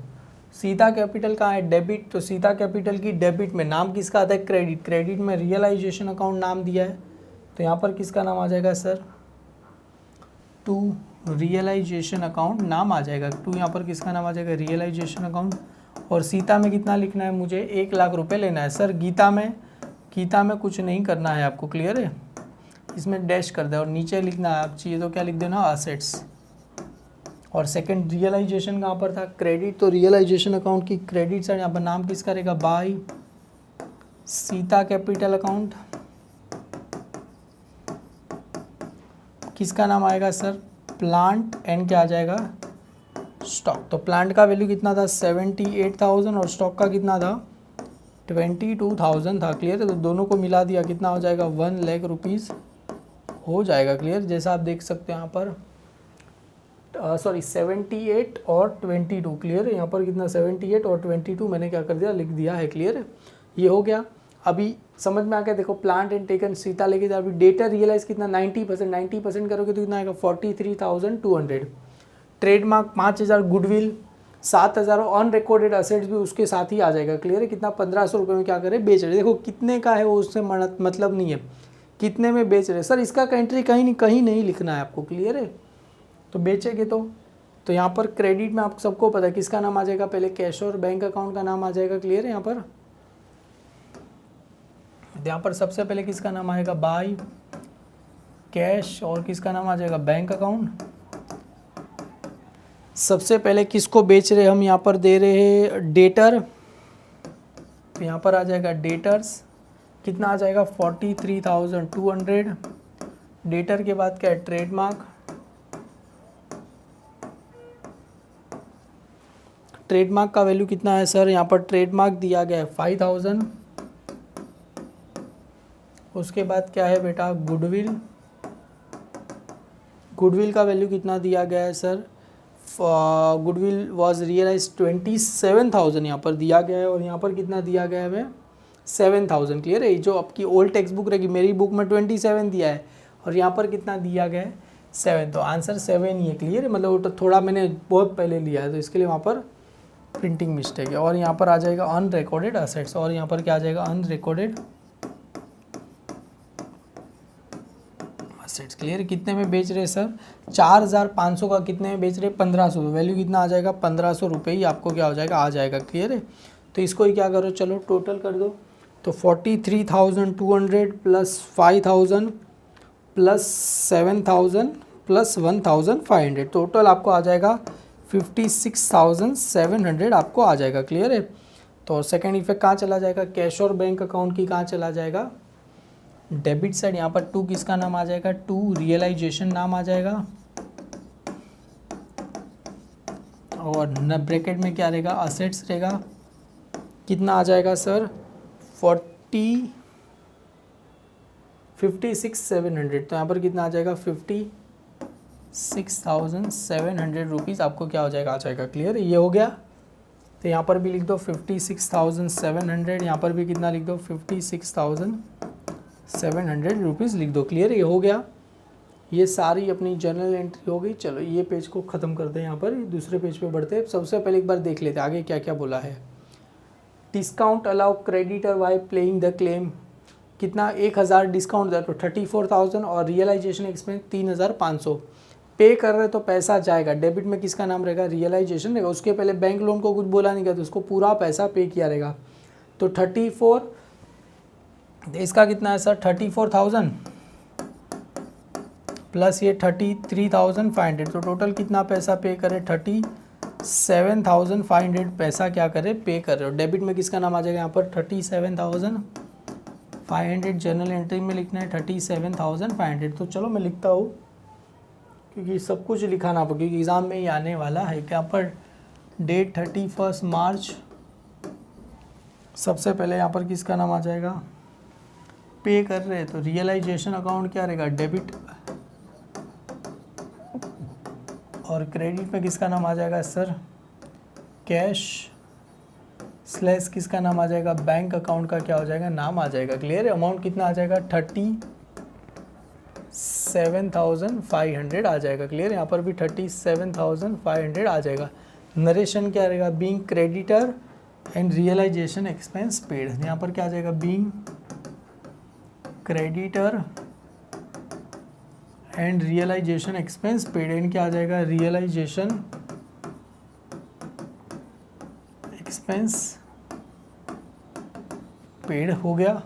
सीता कैपिटल कहाँ है, डेबिट, तो सीता कैपिटल की डेबिट में नाम किसका आता है, क्रेडिट, क्रेडिट में रियलाइजेशन अकाउंट नाम दिया है, तो यहाँ पर किसका नाम आ जाएगा सर, टू रियलाइजेशन अकाउंट नाम आ जाएगा। टू यहाँ पर किसका नाम आ जाएगा, रियलाइजेशन अकाउंट। और सीता में कितना लिखना है, मुझे 1 लाख रुपए लेना है सर। गीता में कुछ नहीं करना है आपको। क्लियर है। इसमें डैश कर दे और नीचे लिखना है, आप चाहिए तो क्या लिख देना, असेट्स। और सेकंड रियलाइजेशन कहाँ पर था, क्रेडिट, तो रियलाइजेशन अकाउंट की क्रेडिट साइड यहाँ पर नाम किसका रहेगा, बाय सीता कैपिटल अकाउंट। किसका नाम आएगा सर, प्लांट एंड क्या आ जाएगा, स्टॉक। तो प्लांट का वैल्यू कितना था, 78,000 और स्टॉक का कितना था, 22,000 था, क्लियर है। तो दोनों को मिला दिया, कितना हो जाएगा 1 लाख रुपीज़ हो जाएगा, क्लियर। जैसा आप देख सकते हैं यहाँ पर 78 और 22, क्लियर है। यहाँ पर कितना 78 और 22 मैंने क्या कर दिया, लिख दिया है, क्लियर है। ये हो गया। अभी समझ में आ गया। देखो प्लांट एंड टेकन सीता लेके जा, अभी डेटा रियलाइज कितना 90% करोगे तो कितना आएगा 43,200। ट्रेडमार्क 5,000, गुडविल 7,000 और ऑन रिकॉर्डेड असेट्स भी उसके साथ ही आ जाएगा, क्लियर है। कितना 1,500 रुपये में क्या करे, बेच रहे। देखो कितने का है वो उससे मतलब नहीं है, कितने में बेच रहे। सर इसका कंट्री कहीं नहीं लिखना है आपको, क्लियर है। तो बेचेंगे तो यहाँ पर क्रेडिट में आप सबको पता है किसका नाम आ जाएगा, पहले कैश और बैंक अकाउंट का नाम आ जाएगा, क्लियर है। यहाँ पर सबसे पहले किसका नाम आएगा, बाय कैश, और किसका नाम आ जाएगा बैंक अकाउंट। सबसे पहले किसको बेच रहे हम, यहाँ पर दे रहे हैं डेटर, तो यहाँ पर आ जाएगा डेटर्स, कितना आ जाएगा 43,200। डेटर के बाद क्या है, ट्रेडमार्क। ट्रेडमार्क का वैल्यू कितना है सर, यहाँ पर ट्रेडमार्क दिया गया है 5,000। उसके बाद क्या है बेटा, गुडविल। गुडविल का वैल्यू कितना दिया गया है सर, गुडविल वाज रियलाइज 27,000 यहाँ पर दिया गया है, और यहाँ पर कितना दिया गया है हमें 7,000, क्लियर है। जो आपकी ओल्ड टेक्स्ट बुक रहेगी, मेरी बुक में 27 दिया है और यहाँ पर कितना दिया गया है 7, तो आंसर 7 ही है, क्लियर है। मतलब वो तो थोड़ा मैंने बहुत पहले लिया है तो इसके लिए वहाँ पर प्रिंटिंग मिस्टेक है। और यहाँ पर आ जाएगा अनरिकॉर्डेड असेट्स, और यहाँ पर क्या आ जाएगा अनरिकॉर्डेड असेट्स, क्लियर। कितने में बेच रहे सर, 4,500 का कितने में बेच रहे, 1,500, वैल्यू कितना आ जाएगा 1,500 रुपये ही आपको क्या हो जाएगा, आ जाएगा, क्लियर है। तो इसको ही क्या करो, चलो टोटल कर दो। तो 43,200 प्लस 5,000 प्लस 7,000 प्लस 1,500, टोटल आपको आ जाएगा 56,700 आपको आ जाएगा, क्लियर है। तो सेकेंड इफेक्ट कहाँ चला जाएगा, कैश और बैंक अकाउंट की कहाँ चला जाएगा, डेबिट साइड। यहाँ पर 2 किसका नाम आ जाएगा, 2 रियलाइजेशन नाम आ जाएगा, और न ब्रैकेट में क्या रहेगा, असेट्स रहेगा। कितना आ जाएगा सर 56,700, तो यहाँ पर कितना आ जाएगा 56,700 रुपीज़ आपको क्या हो जाएगा, आ जाएगा, क्लियर। ये हो गया। तो यहाँ पर भी लिख दो 56,700, यहाँ पर भी कितना लिख दो 56,700 रुपीज़ लिख दो, क्लियर। ये हो गया। ये सारी अपनी जर्नल एंट्री हो गई। चलो ये पेज को ख़त्म करते हैं, यहाँ पर दूसरे पेज पे बढ़ते हैं। सबसे पहले एक बार देख लेते हैं आगे क्या क्या बोला है। Discount allow creditor by playing the claim, कितना 1,000 डिस्काउंट दे तो 34,000, और रियलाइजेशन एक्सपेंस 3,500। पे कर रहे तो पैसा जाएगा, डेबिट में किसका नाम रहेगा, रियलाइजेशन रहेगा। उसके पहले बैंक लोन को कुछ बोला नहीं गया तो उसको पूरा पैसा पे किया रहेगा। तो 34, इसका कितना है सर 34,000 प्लस ये 33,500, तो टोटल कितना पैसा पे करे 37,500 पैसा क्या करे, पे कर रहे हो। डेबिट में किसका नाम आ जाएगा यहाँ पर 37,500, जर्नल एंट्री में लिखना है 37,500। तो चलो मैं लिखता हूँ क्योंकि सब कुछ लिखाना पड़ेगा, क्योंकि एग्ज़ाम में ही आने वाला है। यहाँ पर डेट 31 मार्च, सबसे पहले यहाँ पर किसका नाम आ जाएगा, पे कर रहे हैं तो रियलाइजेशन अकाउंट क्या रहेगा, डेबिट, और क्रेडिट में किसका नाम आ जाएगा सर, कैश, स्लैश किसका नाम आ जाएगा, बैंक अकाउंट का क्या हो जाएगा, नाम आ जाएगा, क्लियर है। अमाउंट कितना आ जाएगा 37,500 आ जाएगा, क्लियर। यहाँ पर भी 37,500 आ जाएगा। नरेशन क्या रहेगा, being creditor and realisation expense paid, यहाँ पर क्या आ जाएगा, being creditor and realisation expense paid, and क्या आ जाएगा, रियलाइजेशन एक्सपेंस पेड हो गया।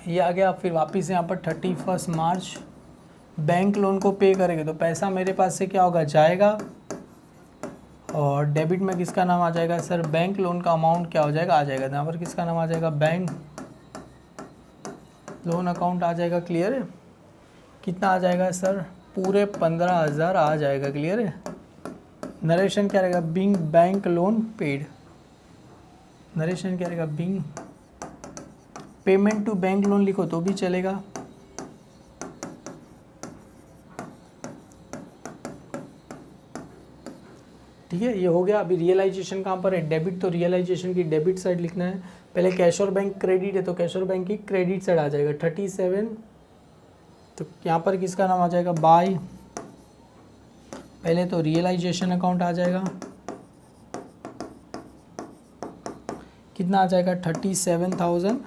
ये आ गया। फिर वापस यहाँ पर 31 मार्च, बैंक लोन को पे करेंगे तो पैसा मेरे पास से क्या होगा, जाएगा, और डेबिट में किसका नाम आ जाएगा सर, बैंक लोन का अमाउंट क्या हो जाएगा, आ जाएगा। यहाँ पर किसका नाम आ जाएगा, बैंक लोन अकाउंट आ जाएगा, क्लियर है। कितना आ जाएगा सर, पूरे 15,000 आ जाएगा, क्लियर है। नरेशन क्या रहेगा, being bank loan paid, narration क्या रहेगा, being payment to bank loan लिखो तो भी चलेगा। ठीक है, ये हो गया। अभी रियलाइजेशन कहाँ पर है, डेबिट, तो रियलाइजेशन की डेबिट साइड लिखना है। पहले कैश और बैंक क्रेडिट है तो कैश और बैंक की क्रेडिट साइड आ जाएगा 37, तो यहाँ पर किसका नाम आ जाएगा, बाय। पहले तो रियलाइजेशन अकाउंट आ जाएगा, कितना आ जाएगा 37,000।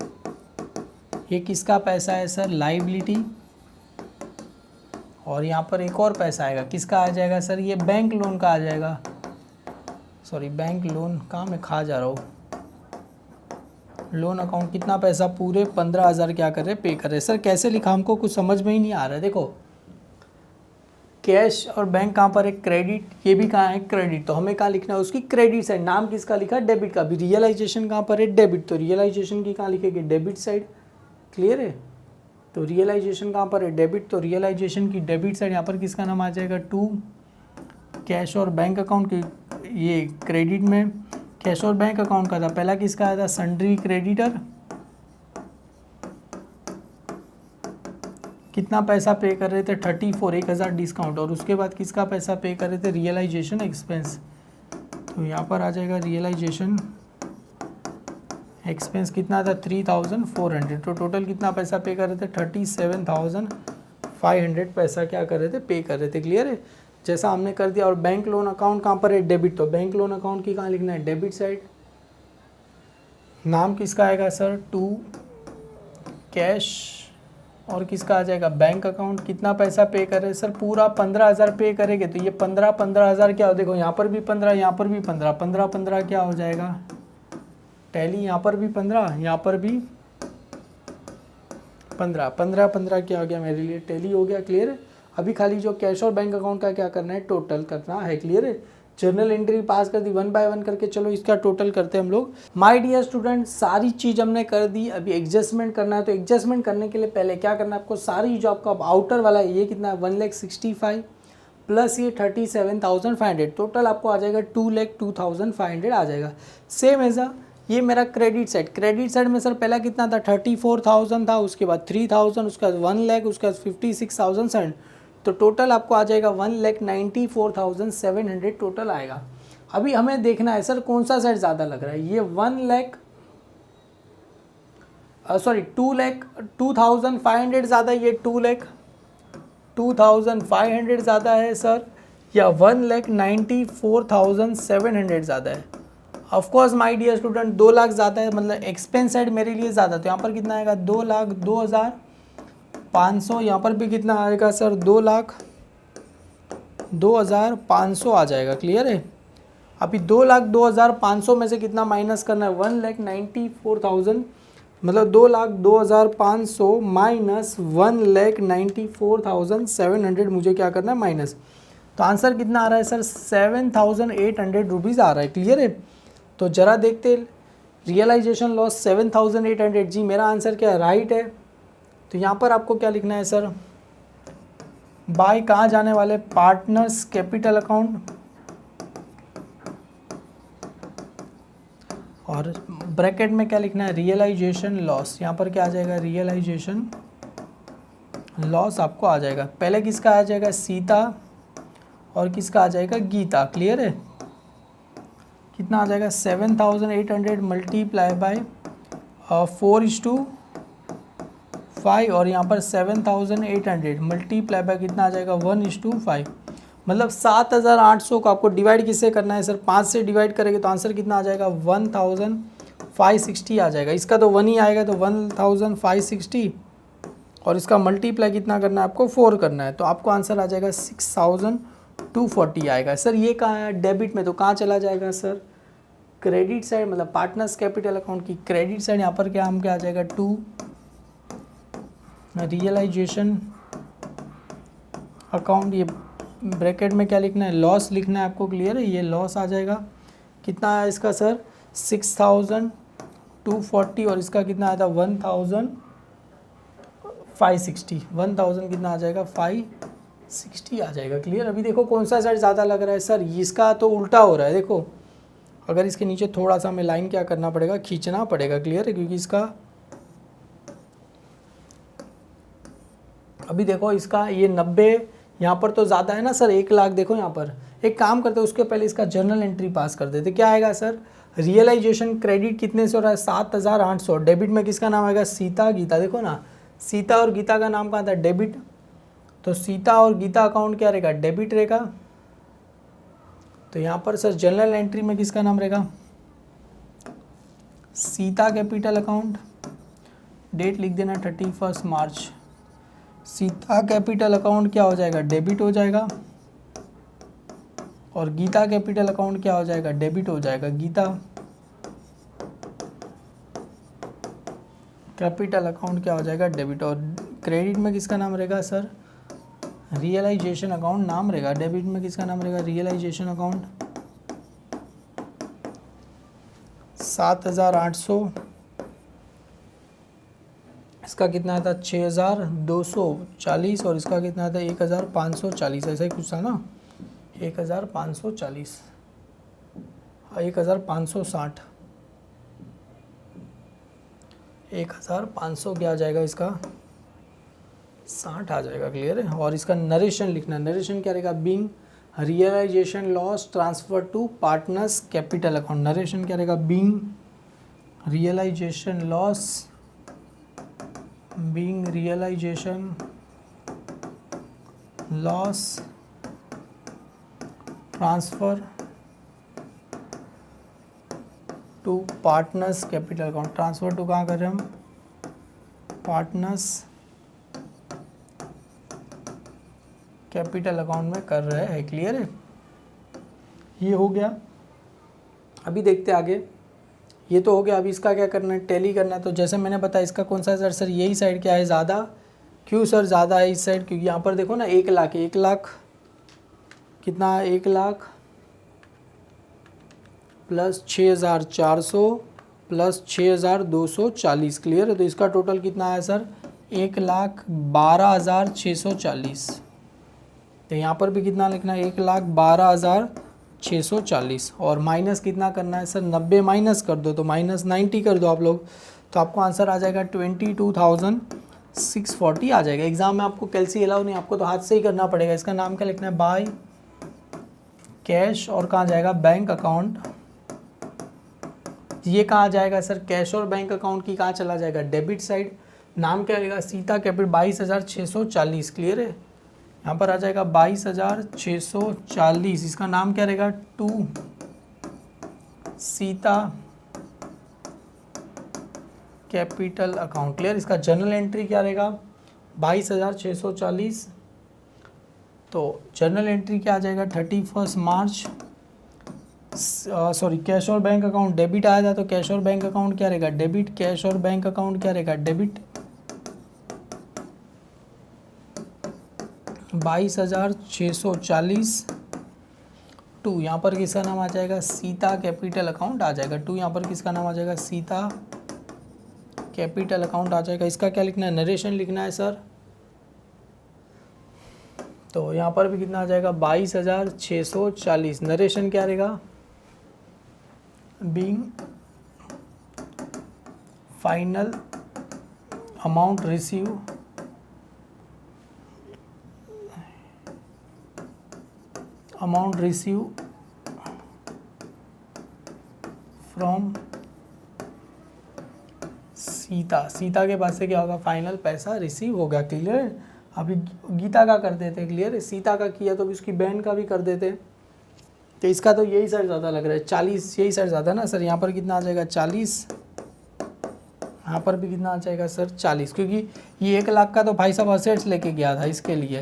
ये किसका पैसा है सर, लाइबिलिटी। और यहाँ पर एक और पैसा आएगा, किसका आ जाएगा सर, ये बैंक लोन का आ जाएगा। सॉरी, बैंक लोन कहाँ मैं खा जा रहा हूँ। लोन अकाउंट कितना पैसा, पूरे 15,000 क्या कर रहे, पे कर रहे। सर कैसे लिखा, हमको कुछ समझ में ही नहीं आ रहा है। देखो कैश और बैंक कहाँ पर है, क्रेडिट, ये भी कहाँ है क्रेडिट, तो हमें कहाँ लिखना है, उसकी क्रेडिट साइड। नाम किसका लिखा है, डेबिट का। अभी रियलाइजेशन कहाँ पर है, डेबिट, तो रियलाइजेशन की कहाँ लिखेगी, डेबिट साइड। क्लियर है, तो रियलाइजेशन कहाँ पर है, डेबिट, तो रियलाइजेशन की डेबिट साइड यहाँ पर किसका नाम आ जाएगा, टू कैश और बैंक अकाउंट की, ये क्रेडिट में कैश और बैंक अकाउंट का था। पहला किसका आया था, सन्ड्री क्रेडिटर, कितना पैसा पे कर रहे थे 34, 1,000 डिस्काउंट। और उसके बाद किसका पैसा पे कर रहे थे, रियलाइजेशन एक्सपेंस, तो यहाँ पर आ जाएगा रियलाइजेशन एक्सपेंस कितना था 3,400। तो टोटल कितना पैसा पे कर रहे थे 37,500 पैसा क्या कर रहे थे, पे कर रहे थे। क्लियर है, जैसा हमने कर दिया। और बैंक लोन अकाउंट कहाँ पर है, डेबिट, तो बैंक लोन अकाउंट की कहाँ लिखना है, डेबिट साइड। नाम किसका आएगा सर, टू कैश, और किसका आ जाएगा, बैंक अकाउंट। कितना पैसा पे करे सर, पूरा 15,000 पे करेंगे, तो ये 15,000 क्या हो, देखो यहाँ पर भी 15, यहाँ पर भी 15, 15 क्या हो जाएगा, टैली, यहाँ पर भी 15, यहाँ पर भी 15 क्या हो गया मेरे लिए, टैली हो गया। क्लियर है, अभी खाली जो कैश और बैंक अकाउंट का क्या करना है, टोटल करना है। क्लियर है, जर्नल एंट्री पास कर दी 1 बाय 1 करके। चलो इसका टोटल करते हैं हम लोग। माय डियर स्टूडेंट, सारी चीज़ हमने कर दी, अभी एडजस्टमेंट करना है। तो एडजस्टमेंट करने के लिए पहले क्या करना है आपको, सारी जो आपका आउटर वाला है ये कितना है 1,65,000 प्लस ये 37,500, टोटल आपको आ जाएगा 2,02,500 आ जाएगा। सेम ऐसा ये मेरा क्रेडिट साइड में सर पहला कितना था 34,000 था, उसके बाद 3,000, उसके बाद 1 लाख, उसके बाद 56,000, तो टोटल आपको आ जाएगा 1,94,700 टोटल आएगा। अभी हमें देखना है सर कौन सा साइड ज़्यादा लग रहा है, ये 2,0500 ज़्यादा, ये 2,02,500 ज़्यादा है सर, या 1,94,700 ज़्यादा है। Of course my dear student 2 lakh ज़्यादा है, मतलब एक्सपेंस साइड मेरे लिए ज़्यादा, तो यहाँ पर कितना आएगा 2,02,500, यहाँ पर भी कितना आएगा सर 2,02,500 आ जाएगा। क्लियर है, अभी 2,02,500 में से कितना माइनस करना है 1,94,000, मतलब 2,02,500 माइनस 1,94,700 मुझे क्या करना है माइनस, तो आंसर कितना आ रहा है सर 7,800 रुपीज़ आ रहा है। क्लियर है, तो जरा देखते रियलाइजेशन लॉस 7,800, जी मेरा आंसर क्या है, राइट है। तो यहाँ पर आपको क्या लिखना है सर, बाय कहाँ जाने वाले, पार्टनर्स कैपिटल अकाउंट, और ब्रैकेट में क्या लिखना है, रियलाइजेशन लॉस। यहाँ पर क्या आ जाएगा, रियलाइजेशन लॉस आपको आ जाएगा। पहले किसका आ जाएगा, सीता, और किसका आ जाएगा, गीता। क्लियर है, कितना आ जाएगा 7,800 मल्टीप्लाई बाय 4:5, और यहाँ पर 7,800 मल्टीप्लाई बाय कितना आ जाएगा 1:5, मतलब 7,800 को आपको डिवाइड किससे करना है सर, 5 से डिवाइड करेंगे तो आंसर कितना आ जाएगा 1,560 आ जाएगा। इसका तो 1 ही आएगा, तो 1,560, और इसका मल्टीप्लाई कितना करना है आपको 4 करना है, तो आपको आंसर आ जाएगा 6,240 आएगा। सर ये कहाँ है, डेबिट में, तो कहाँ चला जाएगा सर, क्रेडिट साइड, मतलब पार्टनर्स कैपिटल अकाउंट की क्रेडिट साइड। यहाँ पर क्या हम क्या आ जाएगा 2 रियलाइजेशन अकाउंट, ये ब्रैकेट में क्या लिखना है, लॉस लिखना है आपको। क्लियर है, ये लॉस आ जाएगा, कितना है इसका सर 6,240, और इसका कितना आया था 1,560, 1,000 कितना आ जाएगा 560 आ जाएगा। क्लियर, अभी देखो कौन सा साइड ज़्यादा लग रहा है सर, इसका तो उल्टा हो रहा है। देखो अगर इसके नीचे थोड़ा सा हमें लाइन क्या करना पड़ेगा, खींचना पड़ेगा, क्लियर है, क्योंकि इसका अभी देखो इसका ये 90 यहाँ पर तो ज़्यादा है ना सर, 1 लाख। देखो यहाँ पर एक काम करते हैं, उसके पहले इसका जर्नल एंट्री पास कर देते। क्या आएगा सर, रियलाइजेशन क्रेडिट कितने से हो रहा है, 7,800। डेबिट में किसका नाम आएगा, सीता गीता। देखो ना, सीता और गीता का नाम कहाँ था, डेबिट, तो सीता और गीता अकाउंट क्या रहेगा, डेबिट रहेगा। तो यहाँ पर सर जर्नल एंट्री में किसका नाम रहेगा, सीता कैपिटल अकाउंट। डेट लिख देना 31 मार्च। सीता कैपिटल अकाउंट क्या हो जाएगा, डेबिट हो जाएगा, और गीता कैपिटल अकाउंट क्या हो जाएगा, डेबिट हो जाएगा। गीता कैपिटल अकाउंट क्या हो जाएगा, डेबिट। और क्रेडिट में किसका नाम रहेगा सर, रियलाइजेशन अकाउंट नाम रहेगा। डेबिट में किसका नाम रहेगा, रियलाइजेशन अकाउंट। 7,800, इसका कितना था 6,240, और इसका कितना था 1,540, ऐसा ही कुछ था ना, 1,540, 1,560, 1,500 क्या आ जाएगा, इसका 60 आ जाएगा, क्लियर है। और इसका नरेशन लिखना, नरेशन क्या रहेगा, being realisation loss transfer to partners capital account. Narration क्या रहेगा, being realisation loss, being realisation loss transfer to partners capital account. Transfer to कहाँ कर रहे हैं हम, पार्टनर्स कैपिटल अकाउंट में कर रहे हैं, क्लियर है। ये हो गया। अभी देखते आगे, ये तो हो गया। अभी इसका क्या करना है, टैली करना है। तो जैसे मैंने बताया इसका कौन सा है सर, यही साइड क्या है ज़्यादा। क्यों सर ज़्यादा है इस साइड, क्योंकि यहाँ पर देखो ना 1 लाख, 1 लाख कितना है, 1 लाख प्लस 6,400 प्लस 6,240, क्लियर है। तो इसका टोटल कितना आया सर, 1,12,640। तो यहाँ पर भी कितना लिखना है, 1,12,640, और माइनस कितना करना है सर, 90 माइनस कर दो, तो -90 कर दो आप लोग, तो आपको आंसर आ जाएगा 22,640 आ जाएगा। एग्जाम में आपको कैलसी अलाउ नहीं, आपको तो हाथ से ही करना पड़ेगा। इसका नाम क्या लिखना है, बाय कैश, और कहाँ जाएगा, बैंक अकाउंट। ये कहाँ जाएगा सर, कैश और बैंक अकाउंट की कहाँ चला जाएगा, डेबिट साइड। नाम क्या रहेगा, सीता कैपिटल 22,640, क्लियर है। यहाँ पर आ जाएगा 22,640, इसका नाम क्या रहेगा, to Sita capital account, clear. इसका जर्नल एंट्री क्या रहेगा, 22,640। तो जर्नल एंट्री क्या आ जाएगा, 31 मार्च, सॉरी कैश और बैंक अकाउंट डेबिट आया था, तो कैश और बैंक अकाउंट क्या रहेगा, डेबिट। कैश और बैंक अकाउंट क्या रहेगा, डेबिट। 22,640 टू, यहाँ पर किसका नाम आ जाएगा, सीता कैपिटल अकाउंट आ जाएगा। टू यहाँ पर किसका नाम आ जाएगा, सीता कैपिटल अकाउंट आ जाएगा। इसका क्या लिखना है, नरेशन लिखना है सर। तो यहाँ पर भी कितना आ जाएगा, 22,640। नरेशन क्या रहेगा, being final amount receive from Sita. Sita के पास से क्या होगा, फाइनल पैसा रिसीव होगा, क्लियर है। अभी गीता का कर देते, क्लियर है। सीता का किया तो उसकी बहन का भी कर देते। तो इसका तो यही साइड ज़्यादा लग रहा है, 40, यही साइड ज़्यादा ना सर। यहाँ पर कितना आ जाएगा, 40। यहाँ पर भी कितना आ जाएगा सर, 40, क्योंकि ये 1 लाख का तो भाई साहब असेट्स लेके गया था, इसके लिए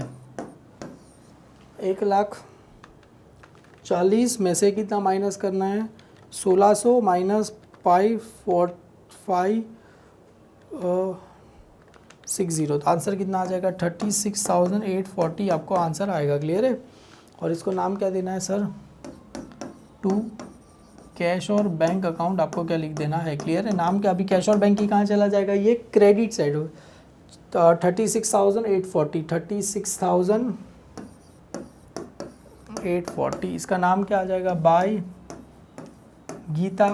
1,40,000 में से कितना माइनस करना है, 1,600 माइनस 5,60। तो आंसर कितना आ जाएगा, 36,840 आपको आंसर आएगा, क्लियर है। और इसको नाम क्या देना है सर, टू कैश और बैंक अकाउंट आपको क्या लिख देना है, क्लियर है। नाम क्या, अभी कैश और बैंक की कहाँ चला जाएगा, ये क्रेडिट साइड हो। 36,840, 36,840। इसका नाम क्या आ जाएगा, बाय गीता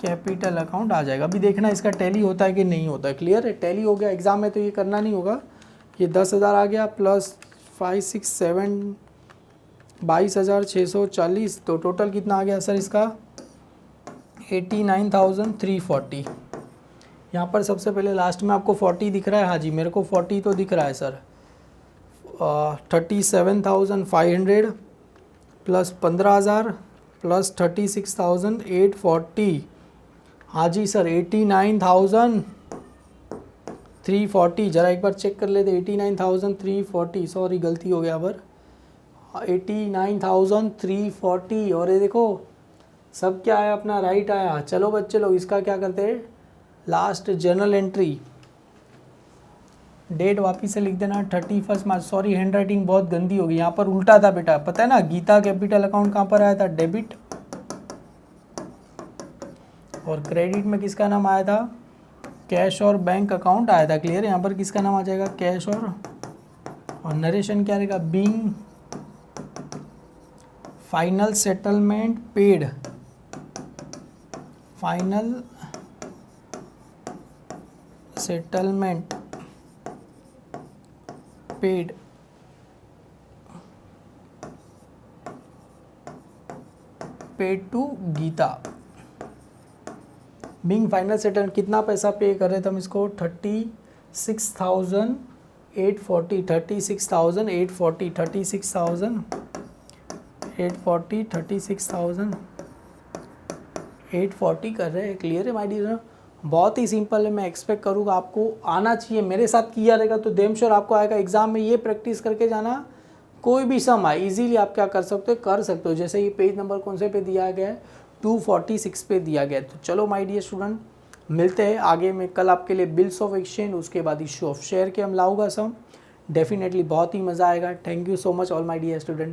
कैपिटल अकाउंट आ जाएगा। अभी देखना इसका टैली होता है कि नहीं होता है। क्लियर है, टैली हो गया, एग्जाम में तो ये करना नहीं होगा। ये 10,000 आ गया प्लस 5 6 7 22,640, तो टोटल कितना आ गया सर इसका 89,340। यहाँ पर सबसे पहले लास्ट में आपको 40 दिख रहा है, हाँ जी मेरे को 40 तो दिख रहा है सर। 37,500 प्लस 15,000 प्लस 36,840, हाँ जी सर 89,340। ज़रा एक बार चेक कर लेते, 89,340, सॉरी गलती हो गया पर 89,340। और ये देखो सब क्या आया अपना, राइट आया। चलो बच्चे लोग इसका क्या करते हैं, लास्ट जर्नल एंट्री डेट वापिस से लिख देना 31 मार्च। सॉरी हैंड राइटिंग बहुत गंदी होगी, यहाँ पर उल्टा था बेटा, पता है ना। गीता कैपिटल अकाउंट कहाँ पर आया था, डेबिट, और क्रेडिट में किसका नाम आया था, कैश और बैंक अकाउंट आया था। क्लियर है, यहाँ पर किसका नाम आ जाएगा, कैश और नरेशन क्या रहेगा, being final settlement paid, final settlement paid to Gita. Being final settlement कितना पैसा पे कर रहे थे हम इसको, 36,840, 36,840, 36,840, 36,840 कर रहे हैं। क्लियर है माय डियर, बहुत ही सिंपल है। मैं एक्सपेक्ट करूँगा आपको आना चाहिए, मेरे साथ किया रहेगा तो देम श्योर आपको आएगा। एग्जाम में ये प्रैक्टिस करके जाना, कोई भी सम आए इजीली आप क्या कर सकते हो, कर सकते हो। जैसे ये पेज नंबर कौन से पे दिया गया है, 246 पे दिया गया है। तो चलो माय डियर स्टूडेंट मिलते हैं आगे में। कल आपके लिए बिल्स ऑफ एक्सचेंज, उसके बाद इशू ऑफ शेयर के हम लाऊंगा सम, डेफिनेटली बहुत ही मज़ा आएगा। Thank you so much all my dear student.